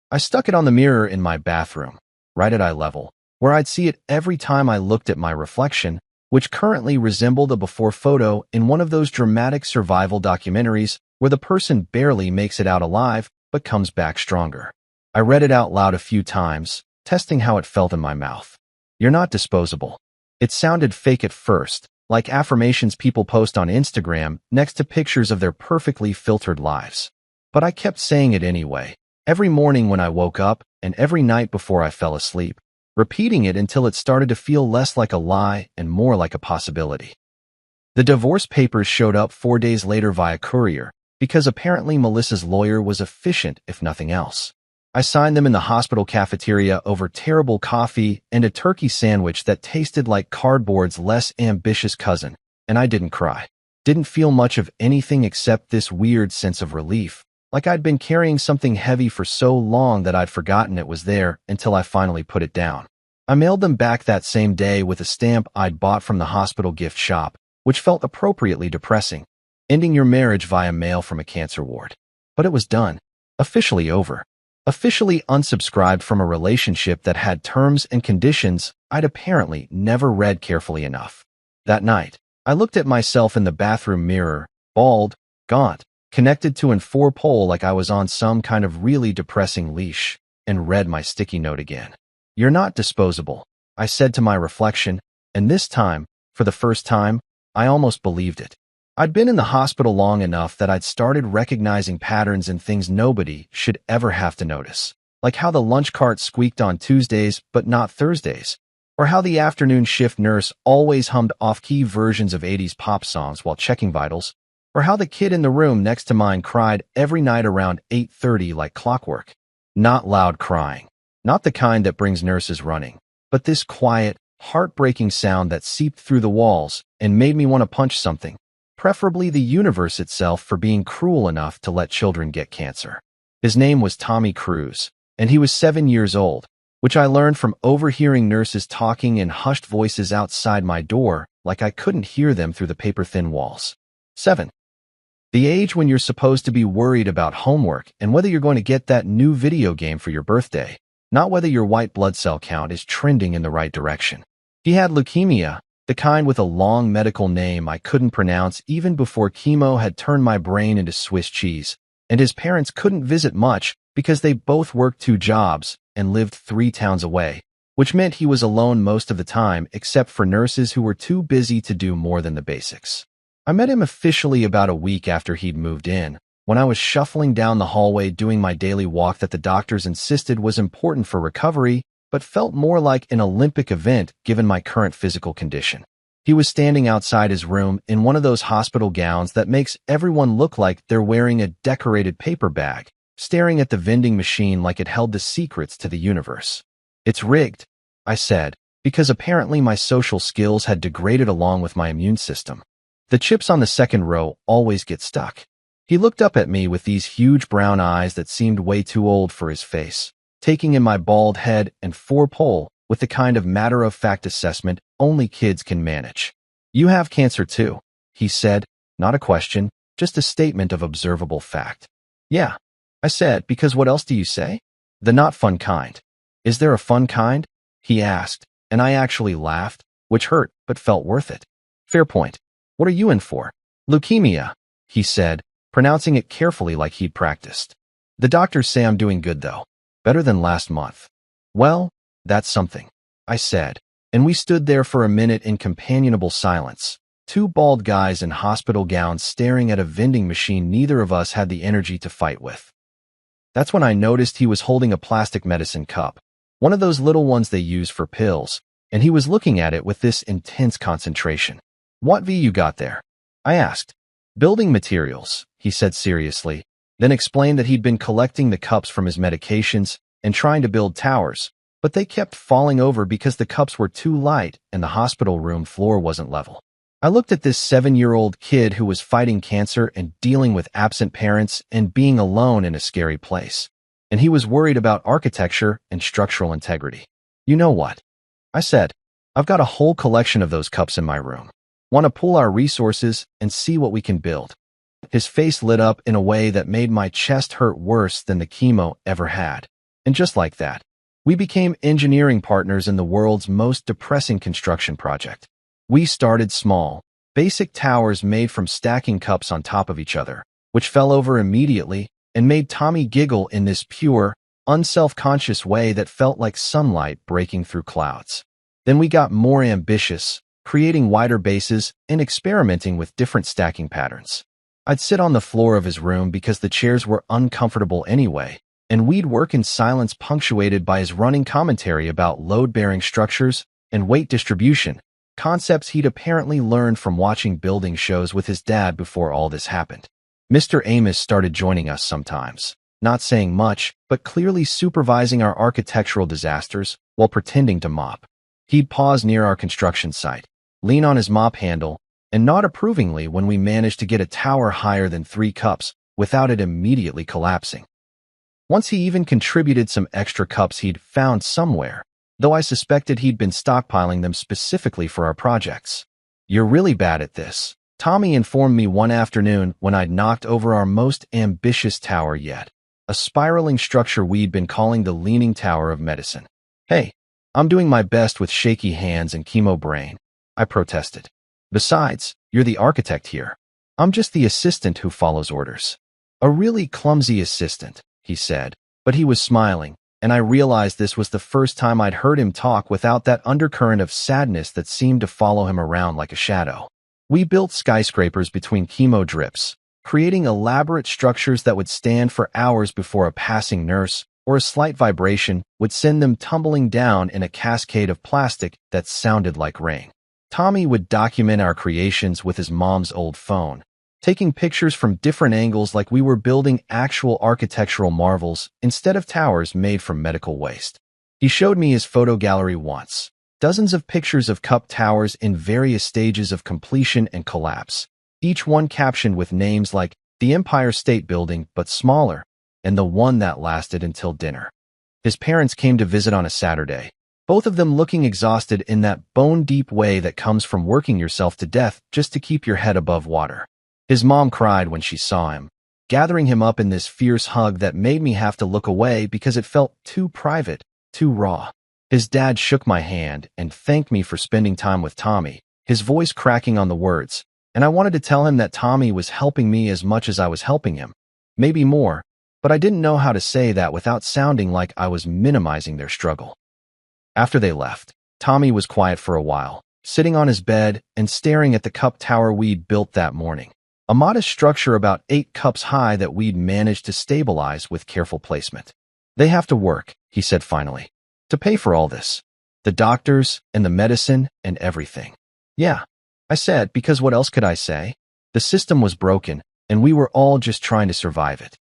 I stuck it on the mirror in my bathroom, right at eye level, where I'd see it every time I looked at my reflection, which currently resembled a before photo in one of those dramatic survival documentaries where the person barely makes it out alive but comes back stronger. I read it out loud a few times, testing how it felt in my mouth. You're not disposable. It sounded fake at first, like affirmations people post on Instagram next to pictures of their perfectly filtered lives. But I kept saying it anyway, every morning when I woke up and every night before I fell asleep, repeating it until it started to feel less like a lie and more like a possibility. The divorce papers showed up 4 days later via courier, because apparently Melissa's lawyer was efficient if nothing else. I signed them in the hospital cafeteria over terrible coffee and a turkey sandwich that tasted like cardboard's less ambitious cousin, and I didn't cry. Didn't feel much of anything except this weird sense of relief, like I'd been carrying something heavy for so long that I'd forgotten it was there until I finally put it down. I mailed them back that same day with a stamp I'd bought from the hospital gift shop, which felt appropriately depressing. Ending your marriage via mail from a cancer ward. But it was done. Officially over. Officially unsubscribed from a relationship that had terms and conditions I'd apparently never read carefully enough. That night, I looked at myself in the bathroom mirror, bald, gaunt, connected to an 4-pole like I was on some kind of really depressing leash, and read my sticky note again. "You're not disposable," I said to my reflection, and this time, for the first time, I almost believed it. I'd been in the hospital long enough that I'd started recognizing patterns in things nobody should ever have to notice, like how the lunch cart squeaked on Tuesdays but not Thursdays, or how the afternoon shift nurse always hummed off-key versions of 80s pop songs while checking vitals, or how the kid in the room next to mine cried every night around 8:30 like clockwork. Not loud crying. Not the kind that brings nurses running, but this quiet, heartbreaking sound that seeped through the walls and made me want to punch something, preferably the universe itself for being cruel enough to let children get cancer. His name was Tommy Cruz, and he was 7 years old, which I learned from overhearing nurses talking in hushed voices outside my door like I couldn't hear them through the paper-thin walls. 7. The age when you're supposed to be worried about homework and whether you're going to get that new video game for your birthday, not whether your white blood cell count is trending in the right direction. He had leukemia, the kind with a long medical name I couldn't pronounce even before chemo had turned my brain into Swiss cheese, and his parents couldn't visit much because they both worked 2 jobs and lived 3 towns away, which meant he was alone most of the time except for nurses who were too busy to do more than the basics. I met him officially about a week after he'd moved in, when I was shuffling down the hallway doing my daily walk that the doctors insisted was important for recovery, but felt more like an Olympic event given my current physical condition. He was standing outside his room in one of those hospital gowns that makes everyone look like they're wearing a decorated paper bag, staring at the vending machine like it held the secrets to the universe. "It's rigged," I said, because apparently my social skills had degraded along with my immune system. "The chips on the second row always get stuck." He looked up at me with these huge brown eyes that seemed way too old for his face, taking in my bald head and 4-pole with the kind of matter-of-fact assessment only kids can manage. "You have cancer too," he said, not a question, just a statement of observable fact. "Yeah," I said, because what else do you say? "The not fun kind." "Is there a fun kind?" he asked, and I actually laughed, which hurt but felt worth it. "Fair point. What are you in for?" "Leukemia," he said, pronouncing it carefully like he'd practiced. "The doctors say I'm doing good, though. Better than last month." "Well, that's something," I said, and we stood there for a minute in companionable silence, 2 bald guys in hospital gowns staring at a vending machine neither of us had the energy to fight with. That's when I noticed he was holding a plastic medicine cup, one of those little ones they use for pills, and he was looking at it with this intense concentration. "What V you got there?" I asked. "Building materials," he said seriously, then explained that he'd been collecting the cups from his medications and trying to build towers, but they kept falling over because the cups were too light and the hospital room floor wasn't level. I looked at this 7-year-old kid who was fighting cancer and dealing with absent parents and being alone in a scary place. And he was worried about architecture and structural integrity. "You know what?" I said. "I've got a whole collection of those cups in my room. Want to pool our resources and see what we can build." His face lit up in a way that made my chest hurt worse than the chemo ever had. And just like that, we became engineering partners in the world's most depressing construction project. We started small, basic towers made from stacking cups on top of each other, which fell over immediately and made Tommy giggle in this pure, unself-conscious way that felt like sunlight breaking through clouds. Then we got more ambitious, creating wider bases and experimenting with different stacking patterns. I'd sit on the floor of his room because the chairs were uncomfortable anyway, and we'd work in silence punctuated by his running commentary about load-bearing structures and weight distribution, concepts he'd apparently learned from watching building shows with his dad before all this happened. Mr. Amos started joining us sometimes. not saying much, but clearly supervising our architectural disasters while pretending to mop. He'd pause near our construction site, lean on his mop handle, and nod approvingly when we managed to get a tower higher than 3 cups without it immediately collapsing. Once he even contributed some extra cups he'd found somewhere, though I suspected he'd been stockpiling them specifically for our projects. "You're really bad at this," Tommy informed me one afternoon when I'd knocked over our most ambitious tower yet, a spiraling structure we'd been calling the Leaning Tower of Medicine. "Hey, I'm doing my best with shaky hands and chemo brain," I protested. "Besides, you're the architect here. I'm just the assistant who follows orders." "A really clumsy assistant," he said, but he was smiling, and I realized this was the first time I'd heard him talk without that undercurrent of sadness that seemed to follow him around like a shadow. We built skyscrapers between chemo drips, creating elaborate structures that would stand for hours before a passing nurse or a slight vibration would send them tumbling down in a cascade of plastic that sounded like rain. Tommy would document our creations with his mom's old phone, taking pictures from different angles like we were building actual architectural marvels instead of towers made from medical waste. He showed me his photo gallery once. Dozens of pictures of cup towers in various stages of completion and collapse, each one captioned with names like the Empire State Building but smaller, and the one that lasted until dinner. His parents came to visit on a Saturday, both of them looking exhausted in that bone-deep way that comes from working yourself to death just to keep your head above water. His mom cried when she saw him, gathering him up in this fierce hug that made me have to look away because it felt too private, too raw. His dad shook my hand and thanked me for spending time with Tommy, his voice cracking on the words, and I wanted to tell him that Tommy was helping me as much as I was helping him. Maybe more, but I didn't know how to say that without sounding like I was minimizing their struggle. After they left, Tommy was quiet for a while, sitting on his bed and staring at the cup tower we'd built that morning, a modest structure about 8 cups high that we'd managed to stabilize with careful placement. "They have to work," he said finally, "to pay for all this. The doctors and the medicine and everything." "Yeah," I said, because what else could I say? The system was broken, and we were all just trying to survive it.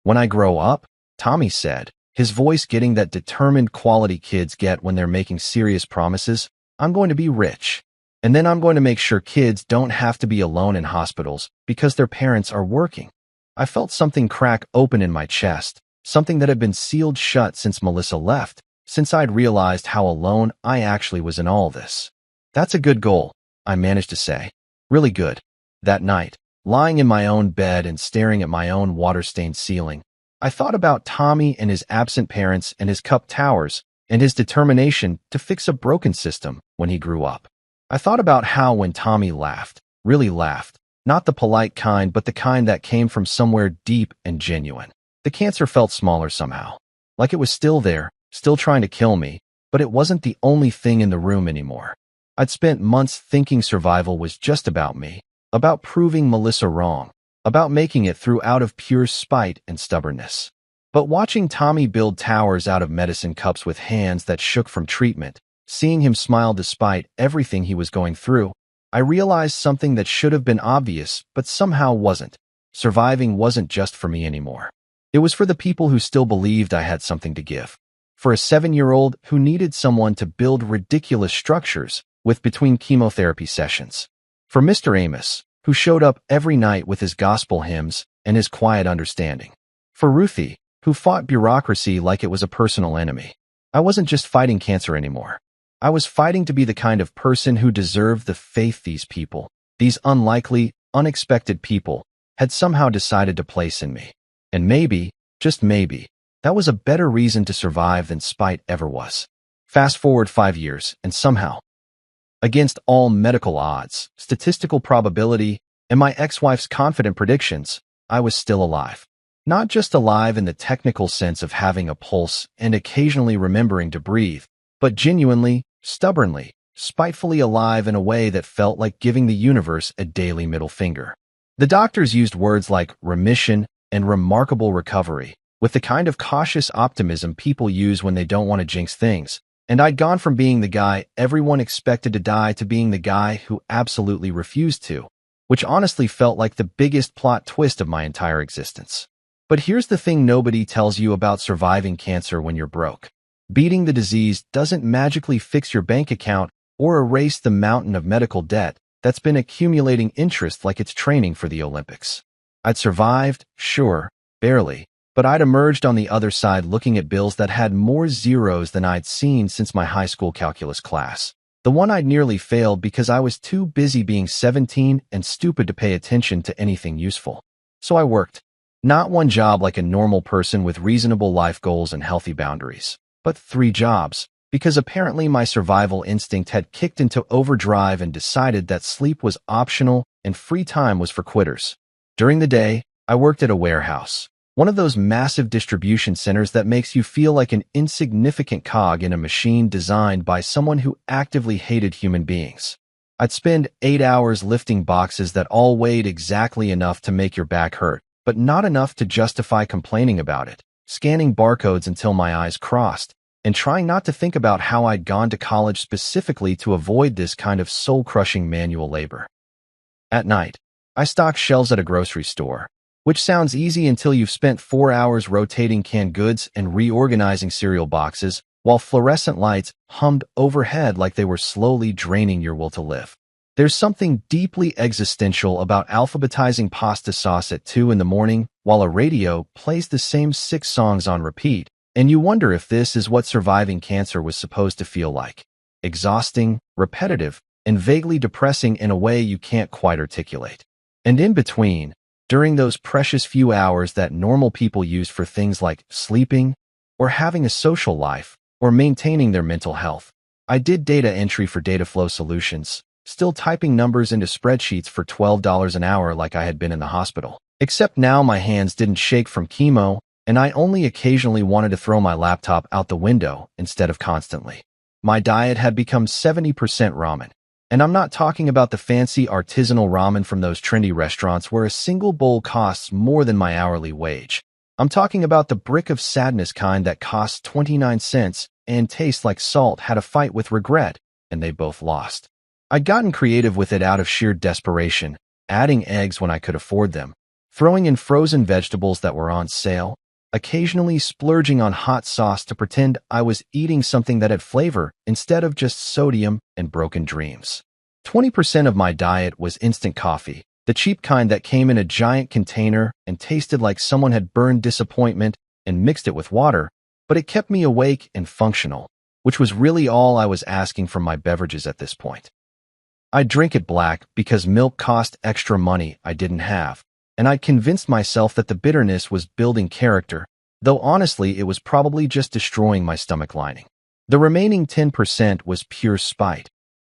"When I grow up," Tommy said, his voice getting that determined quality kids get when they're making serious promises, "I'm going to be rich. And then I'm going to make sure kids don't have to be alone in hospitals because their parents are working." I felt something crack open in my chest, something that had been sealed shut since Melissa left, since I'd realized how alone I actually was in all this. "That's a good goal," I managed to say. "Really good." That night, lying in my own bed and staring at my own water-stained ceiling, I thought about Tommy and his absent parents and his cup towers and his determination to fix a broken system when he grew up. I thought about how when Tommy laughed, really laughed, not the polite kind but the kind that came from somewhere deep and genuine, the cancer felt smaller somehow, like it was still there, still trying to kill me, but it wasn't the only thing in the room anymore. I'd spent months thinking survival was just about me, about proving Melissa wrong, about making it through out of pure spite and stubbornness. But watching Tommy build towers out of medicine cups with hands that shook from treatment, seeing him smile despite everything he was going through, I realized something that should have been obvious but somehow wasn't. Surviving wasn't just for me anymore. It was for the people who still believed I had something to give. For a 7-year-old who needed someone to build ridiculous structures with between chemotherapy sessions. For Mr. Amos, who showed up every night with his gospel hymns and his quiet understanding. For Ruthie, who fought bureaucracy like it was a personal enemy. I wasn't just fighting cancer anymore. I was fighting to be the kind of person who deserved the faith these people, these unlikely, unexpected people, had somehow decided to place in me. And maybe, just maybe, that was a better reason to survive than spite ever was. Fast forward 5 years, and somehow, against all medical odds, statistical probability, and my ex-wife's confident predictions, I was still alive. Not just alive in the technical sense of having a pulse and occasionally remembering to breathe, but genuinely, stubbornly, spitefully alive in a way that felt like giving the universe a daily middle finger. The doctors used words like remission and remarkable recovery, with the kind of cautious optimism people use when they don't want to jinx things, and I'd gone from being the guy everyone expected to die to being the guy who absolutely refused to, which honestly felt like the biggest plot twist of my entire existence. But here's the thing nobody tells you about surviving cancer when you're broke. Beating the disease doesn't magically fix your bank account or erase the mountain of medical debt that's been accumulating interest like it's training for the Olympics. I'd survived, sure, barely, but I'd emerged on the other side looking at bills that had more zeros than I'd seen since my high school calculus class. The one I'd nearly failed because I was too busy being 17 and stupid to pay attention to anything useful. So I worked. Not one job like a normal person with reasonable life goals and healthy boundaries, but 3 jobs, because apparently my survival instinct had kicked into overdrive and decided that sleep was optional and free time was for quitters. During the day, I worked at a warehouse, one of those massive distribution centers that makes you feel like an insignificant cog in a machine designed by someone who actively hated human beings. I'd spend 8 hours lifting boxes that all weighed exactly enough to make your back hurt, but not enough to justify complaining about it, scanning barcodes until my eyes crossed, and trying not to think about how I'd gone to college specifically to avoid this kind of soul-crushing manual labor. At night, I stocked shelves at a grocery store, which sounds easy until you've spent 4 hours rotating canned goods and reorganizing cereal boxes, while fluorescent lights hummed overhead like they were slowly draining your will to live. There's something deeply existential about alphabetizing pasta sauce at 2 in the morning while a radio plays the same 6 songs on repeat, and you wonder if this is what surviving cancer was supposed to feel like. Exhausting, repetitive, and vaguely depressing in a way you can't quite articulate. And in between, during those precious few hours that normal people use for things like sleeping, or having a social life, or maintaining their mental health, I did data entry for Dataflow Solutions, still typing numbers into spreadsheets for $12 an hour like I had been in the hospital. Except now my hands didn't shake from chemo, and I only occasionally wanted to throw my laptop out the window instead of constantly. My diet had become 70% ramen. And I'm not talking about the fancy artisanal ramen from those trendy restaurants where a single bowl costs more than my hourly wage. I'm talking about the brick of sadness kind that costs 29 cents and tastes like salt had a fight with regret, and they both lost. I'd gotten creative with it out of sheer desperation, adding eggs when I could afford them, throwing in frozen vegetables that were on sale, occasionally splurging on hot sauce to pretend I was eating something that had flavor instead of just sodium and broken dreams. 20% of my diet was instant coffee, the cheap kind that came in a giant container and tasted like someone had burned disappointment and mixed it with water, but it kept me awake and functional, which was really all I was asking from my beverages at this point. I'd drink it black because milk cost extra money I didn't have, and I'd convinced myself that the bitterness was building character, though honestly it was probably just destroying my stomach lining. The remaining 10% was pure spite,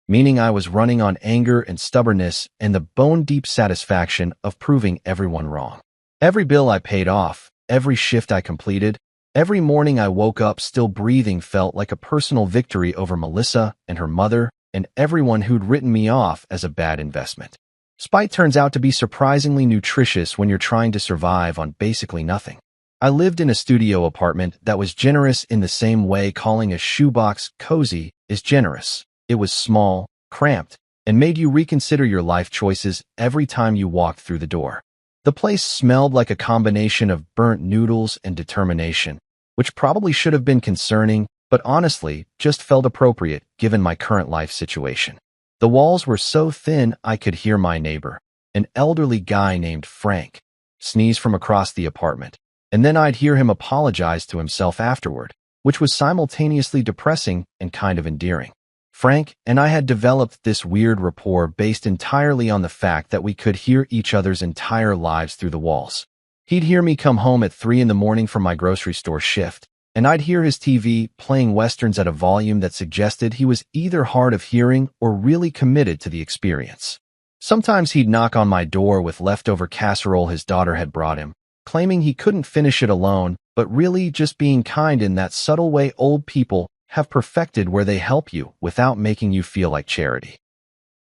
meaning I was running on anger and stubbornness and the bone-deep satisfaction of proving everyone wrong. Every bill I paid off, every shift I completed, every morning I woke up still breathing felt like a personal victory over Melissa and her mother and everyone who'd written me off as a bad investment. Spite turns out to be surprisingly nutritious when you're trying to survive on basically nothing. I lived in a studio apartment that was generous in the same way calling a shoebox cozy is generous. It was small, cramped, and made you reconsider your life choices every time you walked through the door. The place smelled like a combination of burnt noodles and determination, which probably should have been concerning, but honestly just felt appropriate given my current life situation. The walls were so thin I could hear my neighbor, an elderly guy named Frank, sneeze from across the apartment, and then I'd hear him apologize to himself afterward, which was simultaneously depressing and kind of endearing. Frank and I had developed this weird rapport based entirely on the fact that we could hear each other's entire lives through the walls. He'd hear me come home at 3 in the morning from my grocery store shift, and I'd hear his TV playing westerns at a volume that suggested he was either hard of hearing or really committed to the experience. Sometimes he'd knock on my door with leftover casserole his daughter had brought him, claiming he couldn't finish it alone, but really just being kind in that subtle way old people have perfected where they help you without making you feel like charity.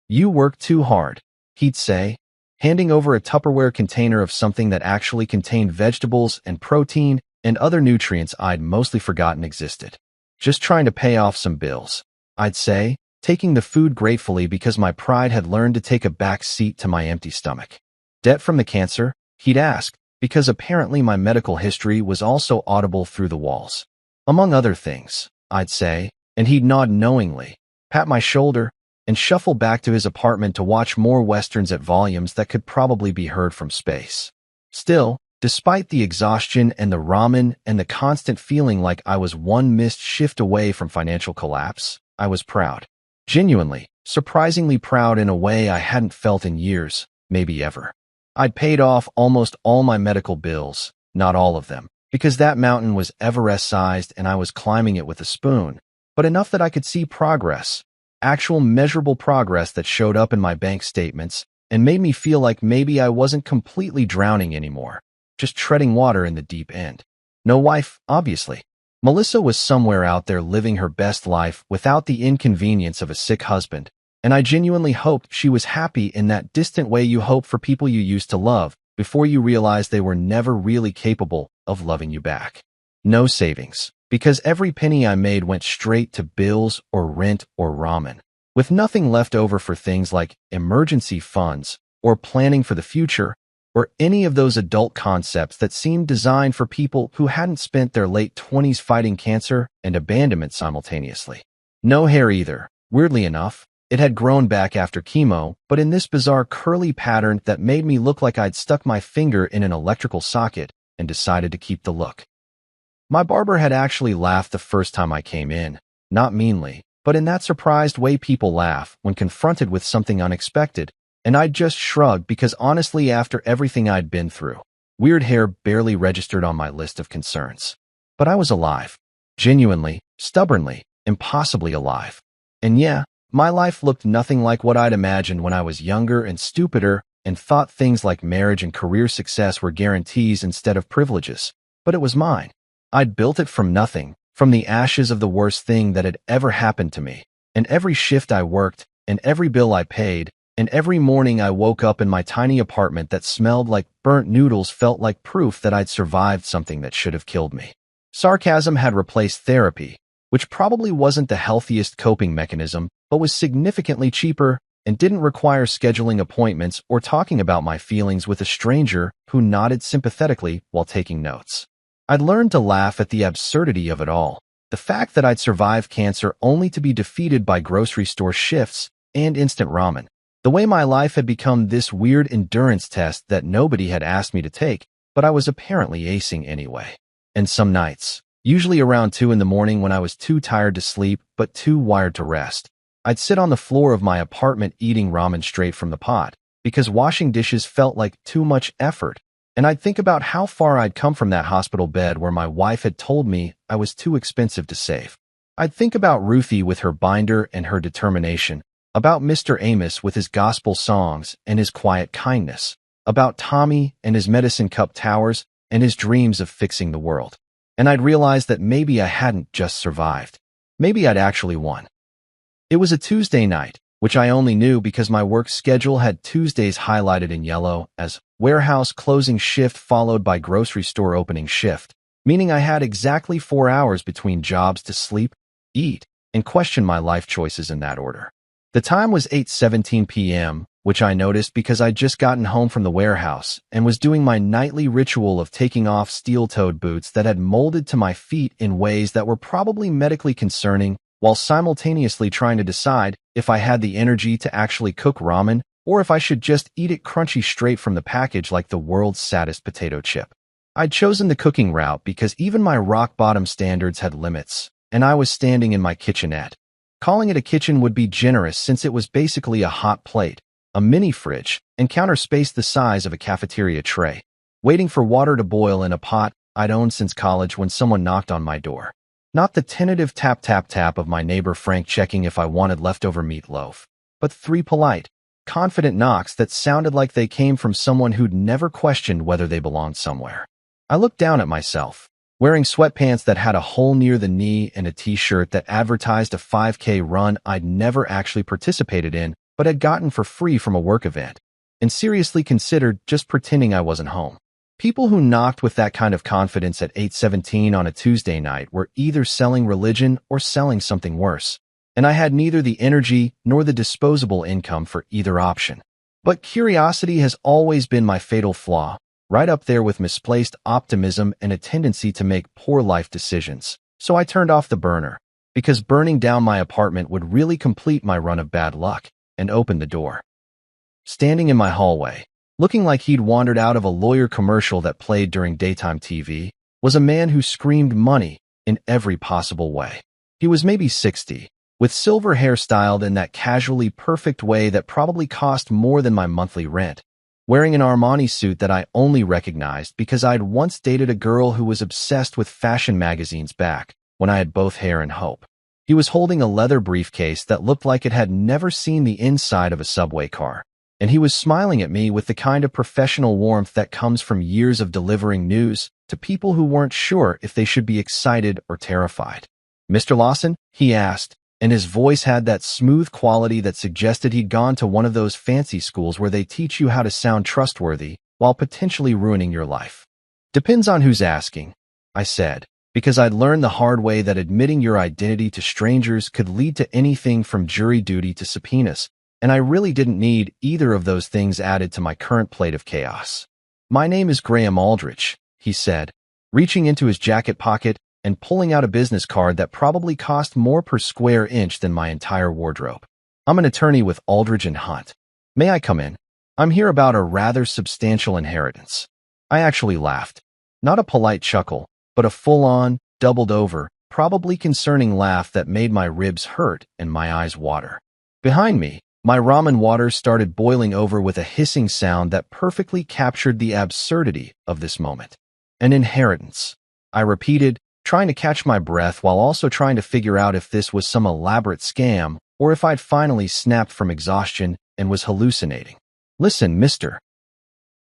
"You work too hard," he'd say, handing over a Tupperware container of something that actually contained vegetables and protein and other nutrients I'd mostly forgotten existed. "Just trying to pay off some bills," I'd say, taking the food gratefully because my pride had learned to take a back seat to my empty stomach. "Debt from the cancer?" he'd ask, because apparently my medical history was also audible through the walls. Among other things, I'd say, and he'd nod knowingly, pat my shoulder, and shuffle back to his apartment to watch more westerns at volumes that could probably be heard from space. Still, despite the exhaustion and the ramen and the constant feeling like I was one missed shift away from financial collapse, I was proud. Genuinely, surprisingly proud in a way I hadn't felt in years, maybe ever. I'd paid off almost all my medical bills, not all of them, because that mountain was Everest-sized and I was climbing it with a spoon, but enough that I could see progress, actual measurable progress that showed up in my bank statements and made me feel like maybe I wasn't completely drowning anymore, just treading water in the deep end. No wife, obviously. Melissa was somewhere out there living her best life without the inconvenience of a sick husband, and I genuinely hoped she was happy in that distant way you hope for people you used to love before you realized they were never really capable of loving you back. No savings, because every penny I made went straight to bills or rent or ramen, with nothing left over for things like emergency funds or planning for the future or any of those adult concepts that seemed designed for people who hadn't spent their late 20s fighting cancer and abandonment simultaneously. No hair either, weirdly enough. It had grown back after chemo, but in this bizarre curly pattern that made me look like I'd stuck my finger in an electrical socket and decided to keep the look. My barber had actually laughed the first time I came in, not meanly, but in that surprised way people laugh when confronted with something unexpected, and I'd just shrugged because honestly after everything I'd been through, weird hair barely registered on my list of concerns. But I was alive. Genuinely, stubbornly, impossibly alive. And yeah, my life looked nothing like what I'd imagined when I was younger and stupider and thought things like marriage and career success were guarantees instead of privileges. But it was mine. I'd built it from nothing, from the ashes of the worst thing that had ever happened to me. And every shift I worked, and every bill I paid, and every morning I woke up in my tiny apartment that smelled like burnt noodles felt like proof that I'd survived something that should have killed me. Sarcasm had replaced therapy, which probably wasn't the healthiest coping mechanism, but was significantly cheaper and didn't require scheduling appointments or talking about my feelings with a stranger who nodded sympathetically while taking notes. I'd learned to laugh at the absurdity of it all, the fact that I'd survived cancer only to be defeated by grocery store shifts and instant ramen, the way my life had become this weird endurance test that nobody had asked me to take, but I was apparently acing anyway. And some nights, usually around 2 in the morning when I was too tired to sleep but too wired to rest, I'd sit on the floor of my apartment eating ramen straight from the pot, because washing dishes felt like too much effort, and I'd think about how far I'd come from that hospital bed where my wife had told me I was too expensive to save. I'd think about Ruthie with her binder and her determination, about Mr. Amos with his gospel songs and his quiet kindness, about Tommy and his medicine cup towers and his dreams of fixing the world. And I'd realize that maybe I hadn't just survived. Maybe I'd actually won. It was a Tuesday night, which I only knew because my work schedule had Tuesdays highlighted in yellow as warehouse closing shift followed by grocery store opening shift, meaning I had exactly 4 hours between jobs to sleep, eat, and question my life choices in that order. The time was 8:17 p.m., which I noticed because I'd just gotten home from the warehouse and was doing my nightly ritual of taking off steel-toed boots that had molded to my feet in ways that were probably medically concerning, while simultaneously trying to decide if I had the energy to actually cook ramen or if I should just eat it crunchy straight from the package like the world's saddest potato chip. I'd chosen the cooking route because even my rock-bottom standards had limits, and I was standing in my kitchenette. Calling it a kitchen would be generous since it was basically a hot plate, a mini fridge, and counter space the size of a cafeteria tray, waiting for water to boil in a pot I'd owned since college when someone knocked on my door. Not the tentative tap-tap-tap of my neighbor Frank checking if I wanted leftover meatloaf, but 3 polite, confident knocks that sounded like they came from someone who'd never questioned whether they belonged somewhere. I looked down at myself, wearing sweatpants that had a hole near the knee and a t-shirt that advertised a 5K run I'd never actually participated in but had gotten for free from a work event, and seriously considered just pretending I wasn't home. People who knocked with that kind of confidence at 8:17 on a Tuesday night were either selling religion or selling something worse, and I had neither the energy nor the disposable income for either option. But curiosity has always been my fatal flaw, right up there with misplaced optimism and a tendency to make poor life decisions. So I turned off the burner, because burning down my apartment would really complete my run of bad luck, and opened the door. Standing in my hallway, looking like he'd wandered out of a lawyer commercial that played during daytime TV, was a man who screamed money in every possible way. He was maybe 60, with silver hair styled in that casually perfect way that probably cost more than my monthly rent, wearing an Armani suit that I only recognized because I'd once dated a girl who was obsessed with fashion magazines back when I had both hair and hope. He was holding a leather briefcase that looked like it had never seen the inside of a subway car, and he was smiling at me with the kind of professional warmth that comes from years of delivering news to people who weren't sure if they should be excited or terrified. "Mr. Lawson?" he asked, and his voice had that smooth quality that suggested he'd gone to one of those fancy schools where they teach you how to sound trustworthy while potentially ruining your life. "Depends on who's asking," I said, because I'd learned the hard way that admitting your identity to strangers could lead to anything from jury duty to subpoenas, and I really didn't need either of those things added to my current plate of chaos. "My name is Graham Aldrich," he said, reaching into his jacket pocket and pulling out a business card that probably cost more per square inch than my entire wardrobe. "I'm an attorney with Aldrich and Hunt. May I come in? I'm here about a rather substantial inheritance." I actually laughed. Not a polite chuckle, but a full-on, doubled-over, probably concerning laugh that made my ribs hurt and my eyes water. Behind me, my ramen water started boiling over with a hissing sound that perfectly captured the absurdity of this moment. "An inheritance," I repeated, trying to catch my breath while also trying to figure out if this was some elaborate scam or if I'd finally snapped from exhaustion and was hallucinating. "Listen, Mr.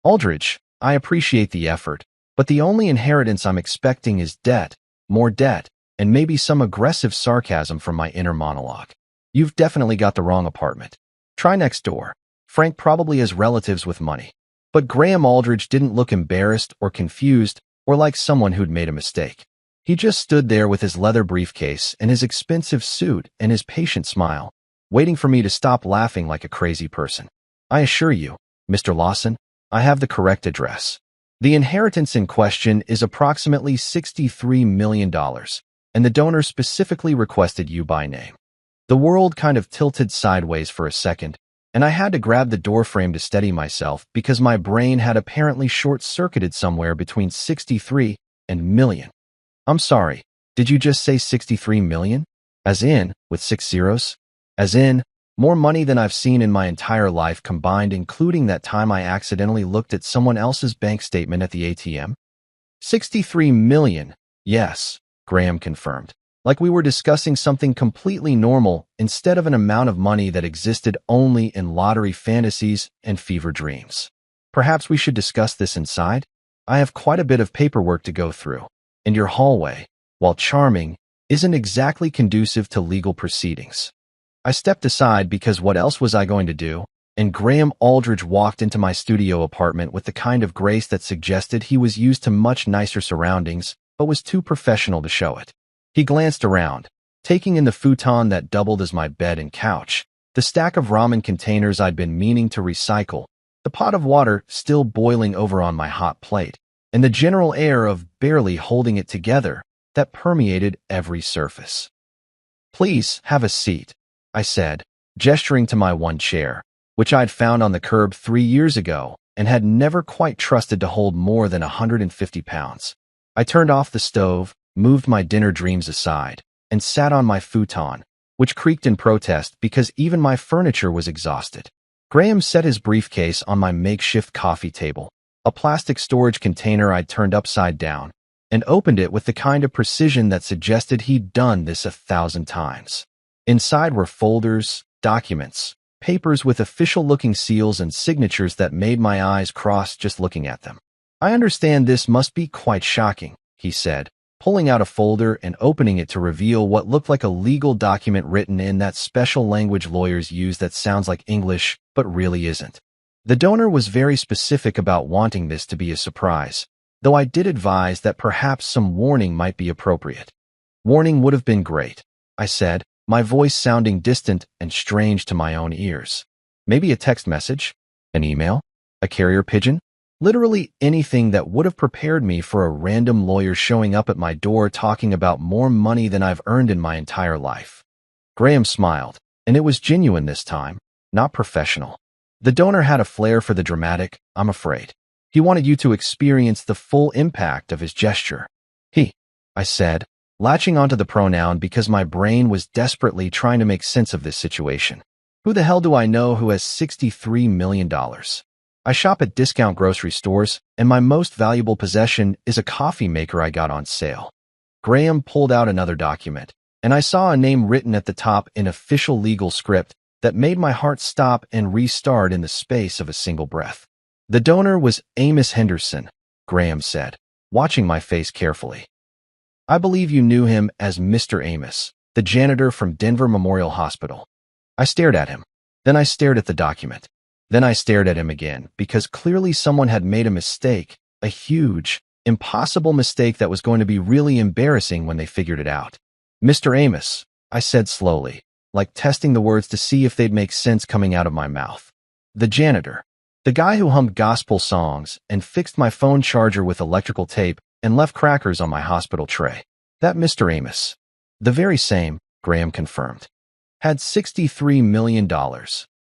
Aldrich, I appreciate the effort, but the only inheritance I'm expecting is debt, more debt, and maybe some aggressive sarcasm from my inner monologue. You've definitely got the wrong apartment. Try next door. Frank probably has relatives with money." But Graham Aldrich didn't look embarrassed or confused or like someone who'd made a mistake. He just stood there with his leather briefcase and his expensive suit and his patient smile, waiting for me to stop laughing like a crazy person. "I assure you, Mr. Lawson, I have the correct address. The inheritance in question is approximately $63 million, and the donor specifically requested you by name." The world kind of tilted sideways for a second, and I had to grab the doorframe to steady myself because my brain had apparently short-circuited somewhere between 63 and million. "I'm sorry, did you just say 63 million? As in, with 6 zeros? As in, more money than I've seen in my entire life combined, including that time I accidentally looked at someone else's bank statement at the ATM? 63 million, yes," Graham confirmed, like we were discussing something completely normal instead of an amount of money that existed only in lottery fantasies and fever dreams. "Perhaps we should discuss this inside? I have quite a bit of paperwork to go through, and your hallway, while charming, isn't exactly conducive to legal proceedings." I stepped aside because what else was I going to do? And Graham Aldrich walked into my studio apartment with the kind of grace that suggested he was used to much nicer surroundings, but was too professional to show it. He glanced around, taking in the futon that doubled as my bed and couch, the stack of ramen containers I'd been meaning to recycle, the pot of water still boiling over on my hot plate, and the general air of barely holding it together that permeated every surface. "Please, have a seat," I said, gesturing to my one chair, which I'd found on the curb 3 years ago and had never quite trusted to hold more than 150 pounds. I turned off the stove, moved my dinner dreams aside, and sat on my futon, which creaked in protest because even my furniture was exhausted. Graham set his briefcase on my makeshift coffee table, a plastic storage container I'd turned upside down, and opened it with the kind of precision that suggested he'd done this 1,000 times. Inside were folders, documents, papers with official-looking seals and signatures that made my eyes cross just looking at them. "I understand this must be quite shocking," he said, pulling out a folder and opening it to reveal what looked like a legal document written in that special language lawyers use that sounds like English but really isn't. The donor was very specific about wanting this to be a surprise, though I did advise that perhaps some warning might be appropriate. "Warning would have been great," I said, my voice sounding distant and strange to my own ears. "Maybe a text message? An email? A carrier pigeon?" Literally anything that would have prepared me for a random lawyer showing up at my door talking about more money than I've earned in my entire life. Graham smiled, and it was genuine this time, not professional. The donor had a flair for the dramatic, I'm afraid. He wanted you to experience the full impact of his gesture. He, I said, latching onto the pronoun because my brain was desperately trying to make sense of this situation. Who the hell do I know who has $63 million? I shop at discount grocery stores, and my most valuable possession is a coffee maker I got on sale. Graham pulled out another document, and I saw a name written at the top in official legal script that made my heart stop and restart in the space of a single breath. The donor was Amos Henderson, Graham said, watching my face carefully. I believe you knew him as Mr. Amos, the janitor from Denver Memorial Hospital. I stared at him. Then I stared at the document. Then I stared at him again, because clearly someone had made a mistake, a huge, impossible mistake that was going to be really embarrassing when they figured it out. Mr. Amos, I said slowly, like testing the words to see if they'd make sense coming out of my mouth. The janitor. The guy who hummed gospel songs and fixed my phone charger with electrical tape and left crackers on my hospital tray. That Mr. Amos. The very same, Graham confirmed. Had $63 million.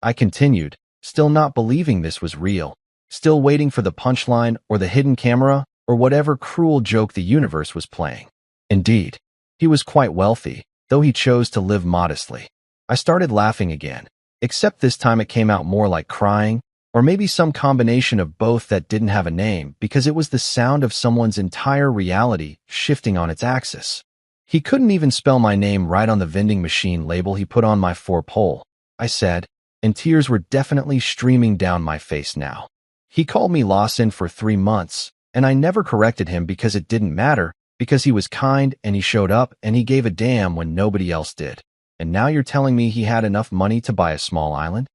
I continued, still not believing this was real, still waiting for the punchline or the hidden camera or whatever cruel joke the universe was playing. Indeed, he was quite wealthy, though he chose to live modestly. I started laughing again, except this time it came out more like crying, or maybe some combination of both that didn't have a name because it was the sound of someone's entire reality shifting on its axis. He couldn't even spell my name right on the vending machine label he put on my four-pole, I said, and tears were definitely streaming down my face now. He called me Lawson for 3 months, and I never corrected him because it didn't matter, because he was kind and he showed up and he gave a damn when nobody else did. And now you're telling me he had enough money to buy a small island?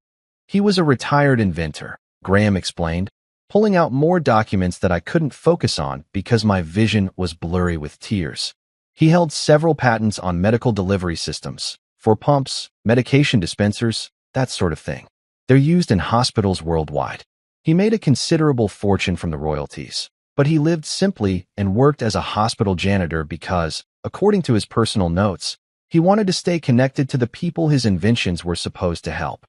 He was a retired inventor, Graham explained, pulling out more documents that I couldn't focus on because my vision was blurry with tears. He held several patents on medical delivery systems, for pumps, medication dispensers, that sort of thing. They're used in hospitals worldwide. He made a considerable fortune from the royalties, but he lived simply and worked as a hospital janitor because, according to his personal notes, he wanted to stay connected to the people his inventions were supposed to help.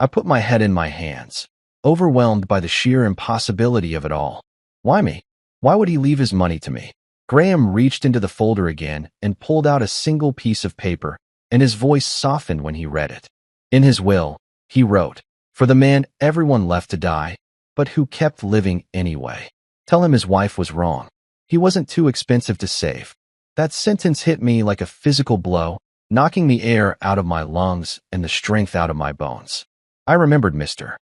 I put my head in my hands, overwhelmed by the sheer impossibility of it all. Why me? Why would he leave his money to me? Graham reached into the folder again and pulled out a single piece of paper, and his voice softened when he read it. In his will, he wrote, "For the man everyone left to die, but who kept living anyway. Tell him his wife was wrong. He wasn't too expensive to save." That sentence hit me like a physical blow, knocking the air out of my lungs and the strength out of my bones. I remembered Mr.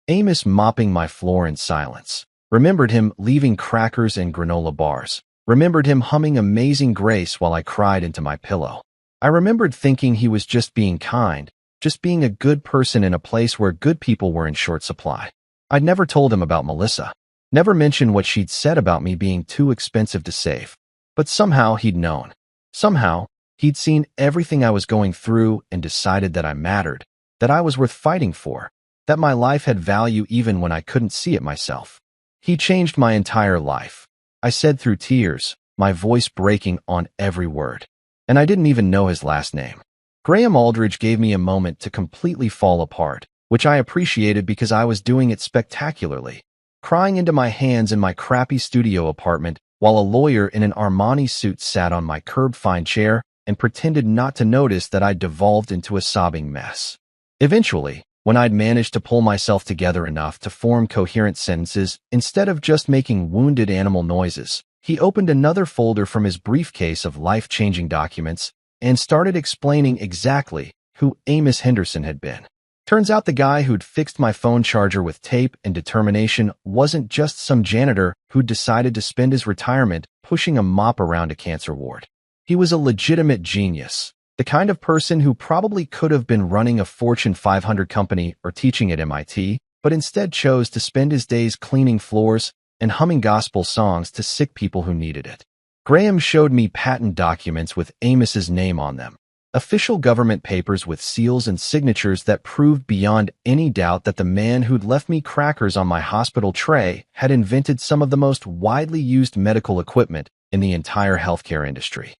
Amos mopping my floor in silence, remembered him leaving crackers and granola bars, remembered him humming Amazing Grace while I cried into my pillow. I remembered thinking he was just being kind, just being a good person in a place where good people were in short supply. I'd never told him about Melissa, never mentioned what she'd said about me being too expensive to save. But somehow he'd known. Somehow, he'd seen everything I was going through and decided that I mattered, that I was worth fighting for, that my life had value even when I couldn't see it myself. He changed my entire life, I said through tears, my voice breaking on every word. And I didn't even know his last name. Graham Aldridge gave me a moment to completely fall apart, which I appreciated because I was doing it spectacularly, crying into my hands in my crappy studio apartment while a lawyer in an Armani suit sat on my curb-fine chair and pretended not to notice that I'd devolved into a sobbing mess. Eventually, when I'd managed to pull myself together enough to form coherent sentences instead of just making wounded animal noises, he opened another folder from his briefcase of life-changing documents and started explaining exactly who Amos Henderson had been. Turns out the guy who'd fixed my phone charger with tape and determination wasn't just some janitor who'd decided to spend his retirement pushing a mop around a cancer ward. He was a legitimate genius, the kind of person who probably could have been running a Fortune 500 company or teaching at MIT, but instead chose to spend his days cleaning floors and humming gospel songs to sick people who needed it. Graham showed me patent documents with Amos's name on them, Official government papers with seals and signatures that proved beyond any doubt that the man who'd left me crackers on my hospital tray had invented some of the most widely used medical equipment in the entire healthcare industry.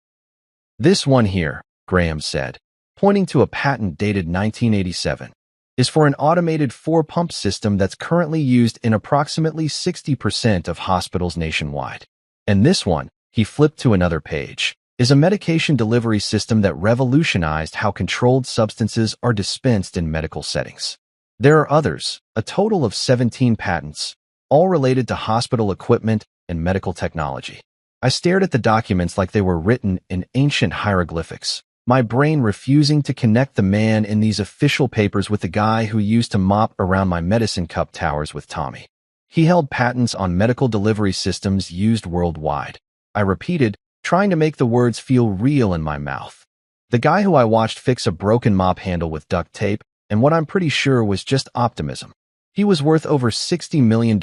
This one here, Graham said, pointing to a patent dated 1987, is for an automated four-pump system that's currently used in approximately 60% of hospitals nationwide. And this one, he flipped to another page, is a medication delivery system that revolutionized how controlled substances are dispensed in medical settings. There are others, a total of 17 patents, all related to hospital equipment and medical technology. I stared at the documents like they were written in ancient hieroglyphics, my brain refusing to connect the man in these official papers with the guy who used to mop around my medicine cup towers with Tommy. He held patents on medical delivery systems used worldwide. I repeated, trying to make the words feel real in my mouth. The guy who I watched fix a broken mop handle with duct tape, and what I'm pretty sure was just optimism. He was worth over $60 million,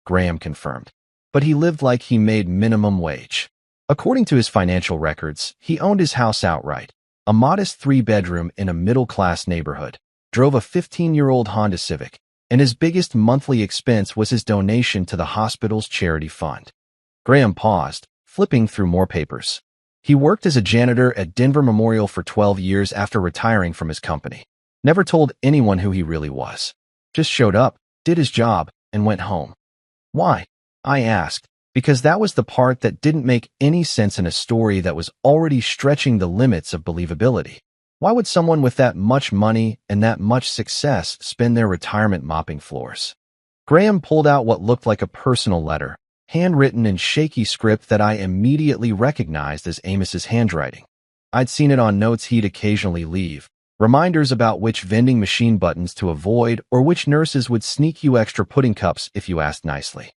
Graham confirmed. But he lived like he made minimum wage. According to his financial records, he owned his house outright, a modest 3-bedroom in a middle-class neighborhood, drove a 15-year-old Honda Civic, and his biggest monthly expense was his donation to the hospital's charity fund. Graham paused, flipping through more papers. He worked as a janitor at Denver Memorial for 12 years after retiring from his company. Never told anyone who he really was. Just showed up, did his job, and went home. Why? I asked, because that was the part that didn't make any sense in a story that was already stretching the limits of believability. Why would someone with that much money and that much success spend their retirement mopping floors? Graham pulled out what looked like a personal letter, handwritten in shaky script that I immediately recognized as Amos's handwriting. I'd seen it on notes he'd occasionally leave, reminders about which vending machine buttons to avoid or which nurses would sneak you extra pudding cups if you asked nicely.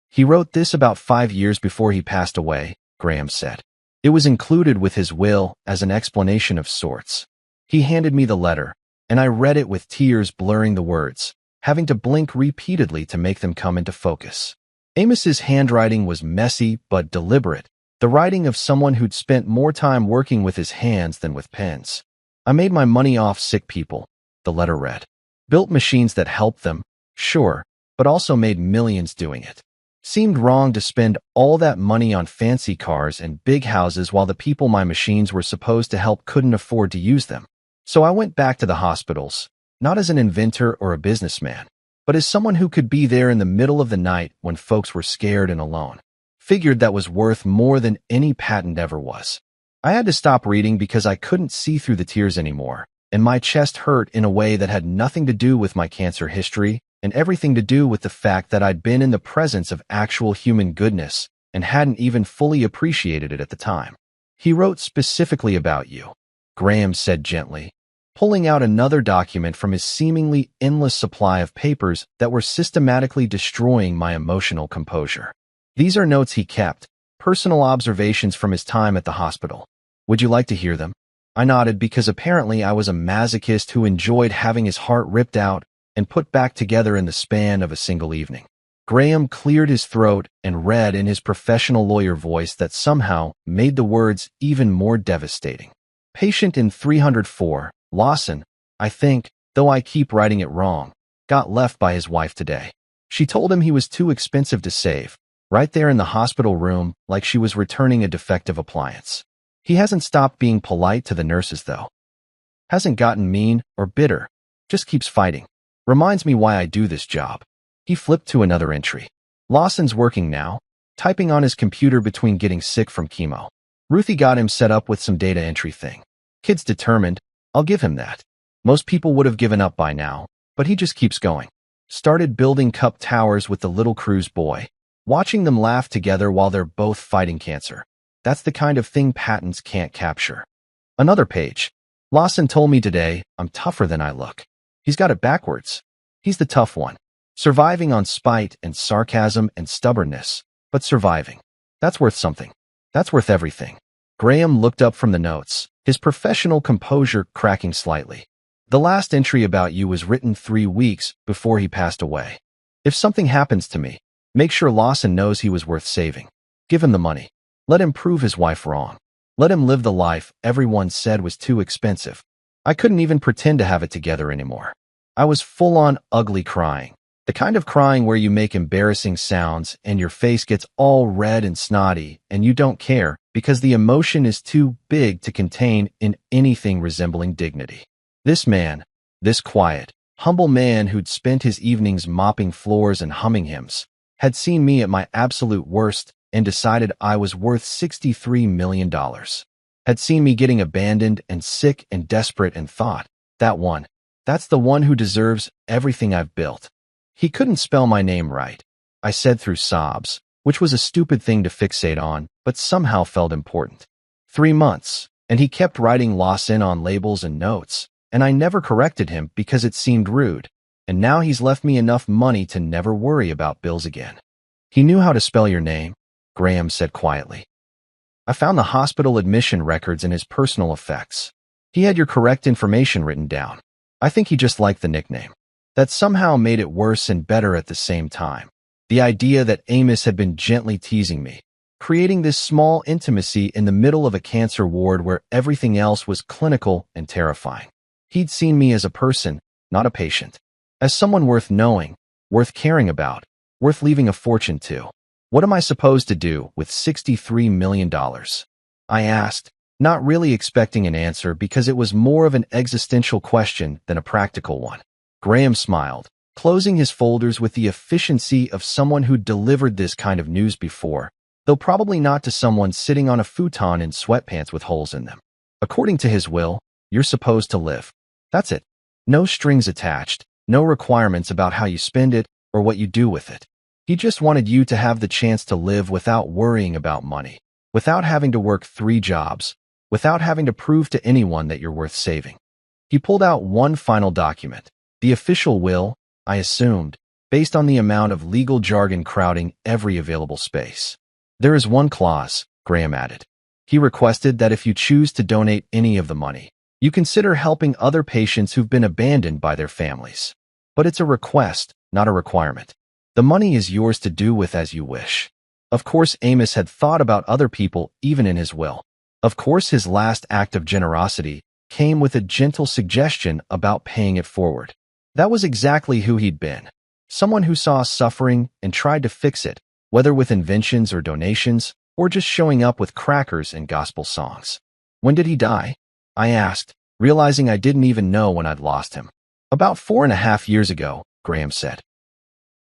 He wrote this about 5 years before he passed away, Graham said. It was included with his will as an explanation of sorts. He handed me the letter, and I read it with tears blurring the words, having to blink repeatedly to make them come into focus. Amos's handwriting was messy but deliberate, the writing of someone who'd spent more time working with his hands than with pens. I made my money off sick people, the letter read. Built machines that helped them, sure, but also made millions doing it. Seemed wrong to spend all that money on fancy cars and big houses while the people my machines were supposed to help couldn't afford to use them. So I went back to the hospitals, not as an inventor or a businessman, but as someone who could be there in the middle of the night when folks were scared and alone. Figured that was worth more than any patent ever was. I had to stop reading because I couldn't see through the tears anymore, and my chest hurt in a way that had nothing to do with my cancer history and everything to do with the fact that I'd been in the presence of actual human goodness and hadn't even fully appreciated it at the time. He wrote specifically about you, Graham said gently, pulling out another document from his seemingly endless supply of papers that were systematically destroying my emotional composure. These are notes he kept, personal observations from his time at the hospital. Would you like to hear them? I nodded because apparently I was a masochist who enjoyed having his heart ripped out and put back together in the span of a single evening. Graham cleared his throat and read in his professional lawyer voice that somehow made the words even more devastating. Patient in 304, Lawson, I think, though I keep writing it wrong, got left by his wife today. She told him he was too expensive to save, right there in the hospital room like she was returning a defective appliance. He hasn't stopped being polite to the nurses, though. Hasn't gotten mean or bitter, just keeps fighting. Reminds me why I do this job. He flipped to another entry. Lawson's working now, typing on his computer between getting sick from chemo. Ruthie got him set up with some data entry thing. Kid's determined, I'll give him that. Most people would have given up by now, but he just keeps going. Started building cup towers with the little Cruz boy, watching them laugh together while they're both fighting cancer. That's the kind of thing patents can't capture. Another page. Lawson told me today, I'm tougher than I look. He's got it backwards. He's the tough one. Surviving on spite and sarcasm and stubbornness, but surviving. That's worth something. That's worth everything. Graham looked up from the notes, his professional composure cracking slightly. The last entry about you was written 3 weeks before he passed away. If something happens to me, make sure Lawson knows he was worth saving. Give him the money. Let him prove his wife wrong. Let him live the life everyone said was too expensive. I couldn't even pretend to have it together anymore. I was full-on ugly crying. The kind of crying where you make embarrassing sounds and your face gets all red and snotty and you don't care because the emotion is too big to contain in anything resembling dignity. This man, this quiet, humble man who'd spent his evenings mopping floors and humming hymns, had seen me at my absolute worst and decided I was worth $63 million. Had seen me getting abandoned and sick and desperate and thought, that's the one who deserves everything I've built. He couldn't spell my name right, I said through sobs, which was a stupid thing to fixate on, but somehow felt important. 3 months, and he kept writing Lawson on labels and notes, and I never corrected him because it seemed rude, and now he's left me enough money to never worry about bills again. He knew how to spell your name, Graham said quietly. I found the hospital admission records and his personal effects. He had your correct information written down. I think he just liked the nickname. That somehow made it worse and better at the same time. The idea that Amos had been gently teasing me, creating this small intimacy in the middle of a cancer ward where everything else was clinical and terrifying. He'd seen me as a person, not a patient. As someone worth knowing, worth caring about, worth leaving a fortune to. What am I supposed to do with $63 million? I asked, not really expecting an answer because it was more of an existential question than a practical one. Graham smiled, closing his folders with the efficiency of someone who'd delivered this kind of news before, though probably not to someone sitting on a futon in sweatpants with holes in them. According to his will, you're supposed to live. That's it. No strings attached, no requirements about how you spend it or what you do with it. He just wanted you to have the chance to live without worrying about money, without having to work 3 jobs, without having to prove to anyone that you're worth saving. He pulled out one final document. The official will, I assumed, based on the amount of legal jargon crowding every available space. There is one clause, Graham added. He requested that if you choose to donate any of the money, you consider helping other patients who've been abandoned by their families. But it's a request, not a requirement. The money is yours to do with as you wish. Of course, Amos had thought about other people even in his will. Of course, his last act of generosity came with a gentle suggestion about paying it forward. That was exactly who he'd been. Someone who saw suffering and tried to fix it, whether with inventions or donations, or just showing up with crackers and gospel songs. When did he die? I asked, realizing I didn't even know when I'd lost him. About 4.5 years ago, Graham said.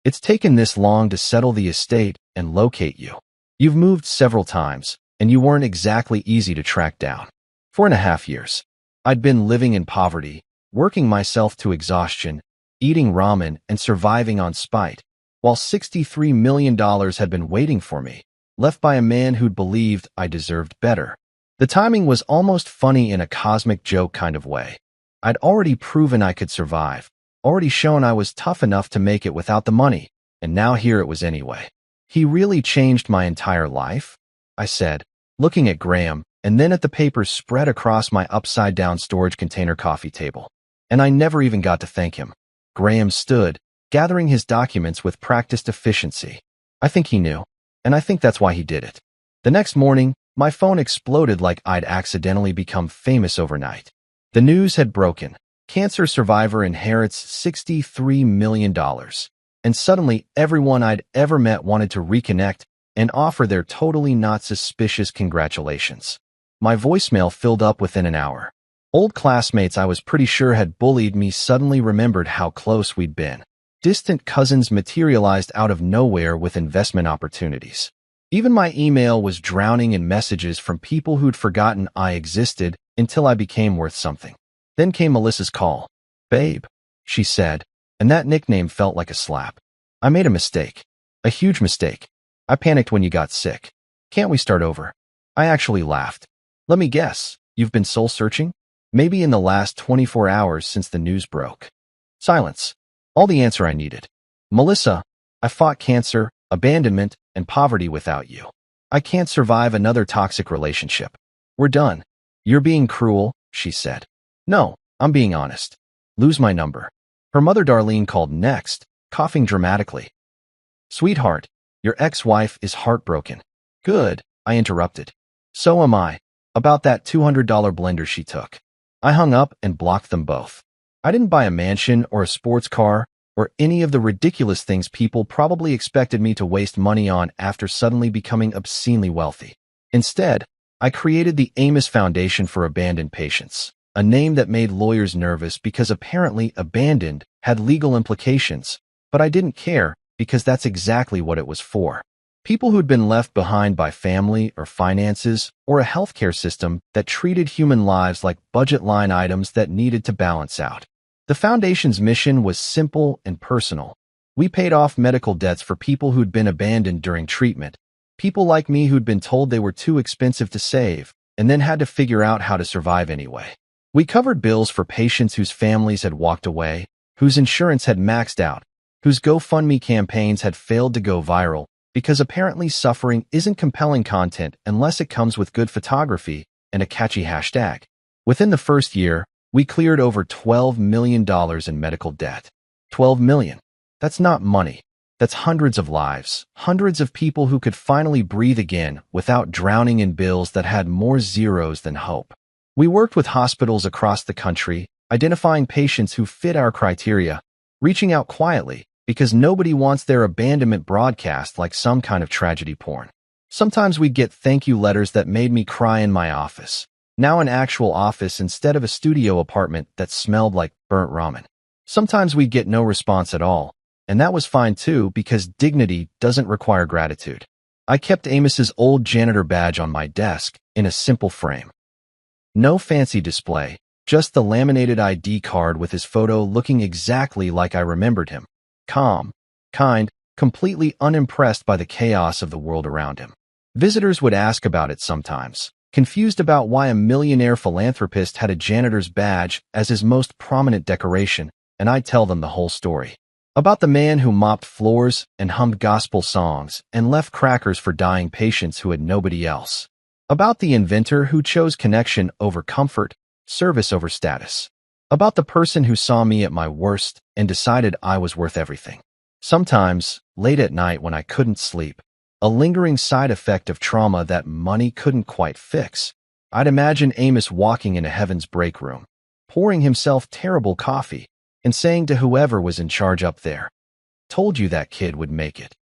It's taken this long to settle the estate and locate you. You've moved several times, and you weren't exactly easy to track down. 4.5 years. I'd been living in poverty, working myself to exhaustion, eating ramen and surviving on spite, while $63 million had been waiting for me, left by a man who'd believed I deserved better. The timing was almost funny in a cosmic joke kind of way. I'd already proven I could survive, already shown I was tough enough to make it without the money, and now here it was anyway. He really changed my entire life? I said, looking at Graham, and then at the papers spread across my upside-down storage container coffee table. And I never even got to thank him. Graham stood, gathering his documents with practiced efficiency. I think he knew, and I think that's why he did it. The next morning, my phone exploded like I'd accidentally become famous overnight. The news had broken. Cancer survivor inherits $63 million. And suddenly, everyone I'd ever met wanted to reconnect and offer their totally not suspicious congratulations. My voicemail filled up within an hour. Old classmates I was pretty sure had bullied me suddenly remembered how close we'd been. Distant cousins materialized out of nowhere with investment opportunities. Even my email was drowning in messages from people who'd forgotten I existed until I became worth something. Then came Melissa's call. Babe, she said, and that nickname felt like a slap. I made a mistake. A huge mistake. I panicked when you got sick. Can't we start over? I actually laughed. Let me guess, you've been soul searching? Maybe in the last 24 hours since the news broke. Silence. All the answer I needed. Melissa, I fought cancer, abandonment, and poverty without you. I can't survive another toxic relationship. We're done. You're being cruel, she said. No, I'm being honest. Lose my number. Her mother Darlene called next, coughing dramatically. Sweetheart, your ex-wife is heartbroken. Good, I interrupted. So am I. about that $200 blender she took. I hung up and blocked them both. I didn't buy a mansion or a sports car or any of the ridiculous things people probably expected me to waste money on after suddenly becoming obscenely wealthy. Instead, I created the Amos Foundation for Abandoned Patients, a name that made lawyers nervous because apparently abandoned had legal implications, but I didn't care because that's exactly what it was for. People who'd been left behind by family or finances or a healthcare system that treated human lives like budget line items that needed to balance out. The foundation's mission was simple and personal. We paid off medical debts for people who'd been abandoned during treatment, people like me who'd been told they were too expensive to save and then had to figure out how to survive anyway. We covered bills for patients whose families had walked away, whose insurance had maxed out, whose GoFundMe campaigns had failed to go viral, because apparently suffering isn't compelling content unless it comes with good photography and a catchy hashtag. Within the first year, we cleared over $12 million in medical debt. $12 million. That's not money. That's hundreds of lives, hundreds of people who could finally breathe again without drowning in bills that had more zeros than hope. We worked with hospitals across the country, identifying patients who fit our criteria, reaching out quietly, because nobody wants their abandonment broadcast like some kind of tragedy porn. Sometimes we'd get thank you letters that made me cry in my office. Now an actual office instead of a studio apartment that smelled like burnt ramen. Sometimes we'd get no response at all, and that was fine too because dignity doesn't require gratitude. I kept Amos's old janitor badge on my desk in a simple frame. No fancy display, just the laminated ID card with his photo looking exactly like I remembered him. Calm, kind, completely unimpressed by the chaos of the world around him. Visitors would ask about it sometimes, confused about why a millionaire philanthropist had a janitor's badge as his most prominent decoration, and I'd tell them the whole story. About the man who mopped floors and hummed gospel songs and left crackers for dying patients who had nobody else. About the inventor who chose connection over comfort, service over status. About the person who saw me at my worst and decided I was worth everything. Sometimes, late at night when I couldn't sleep, a lingering side effect of trauma that money couldn't quite fix, I'd imagine Amos walking into Heaven's break room, pouring himself terrible coffee, and saying to whoever was in charge up there, "Told you that kid would make it."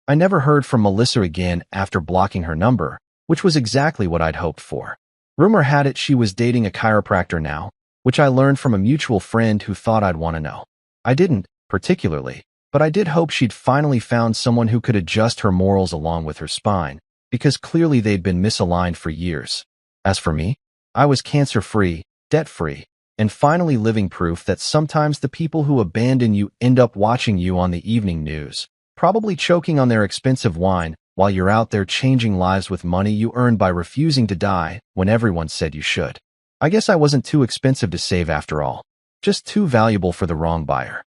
I never heard from Melissa again after blocking her number, which was exactly what I'd hoped for. Rumor had it she was dating a chiropractor now, which I learned from a mutual friend who thought I'd want to know. I didn't, particularly, but I did hope she'd finally found someone who could adjust her morals along with her spine, because clearly they'd been misaligned for years. As for me, I was cancer-free, debt-free, and finally living proof that sometimes the people who abandon you end up watching you on the evening news, probably choking on their expensive wine while you're out there changing lives with money you earned by refusing to die when everyone said you should. I guess I wasn't too expensive to save after all, just too valuable for the wrong buyer.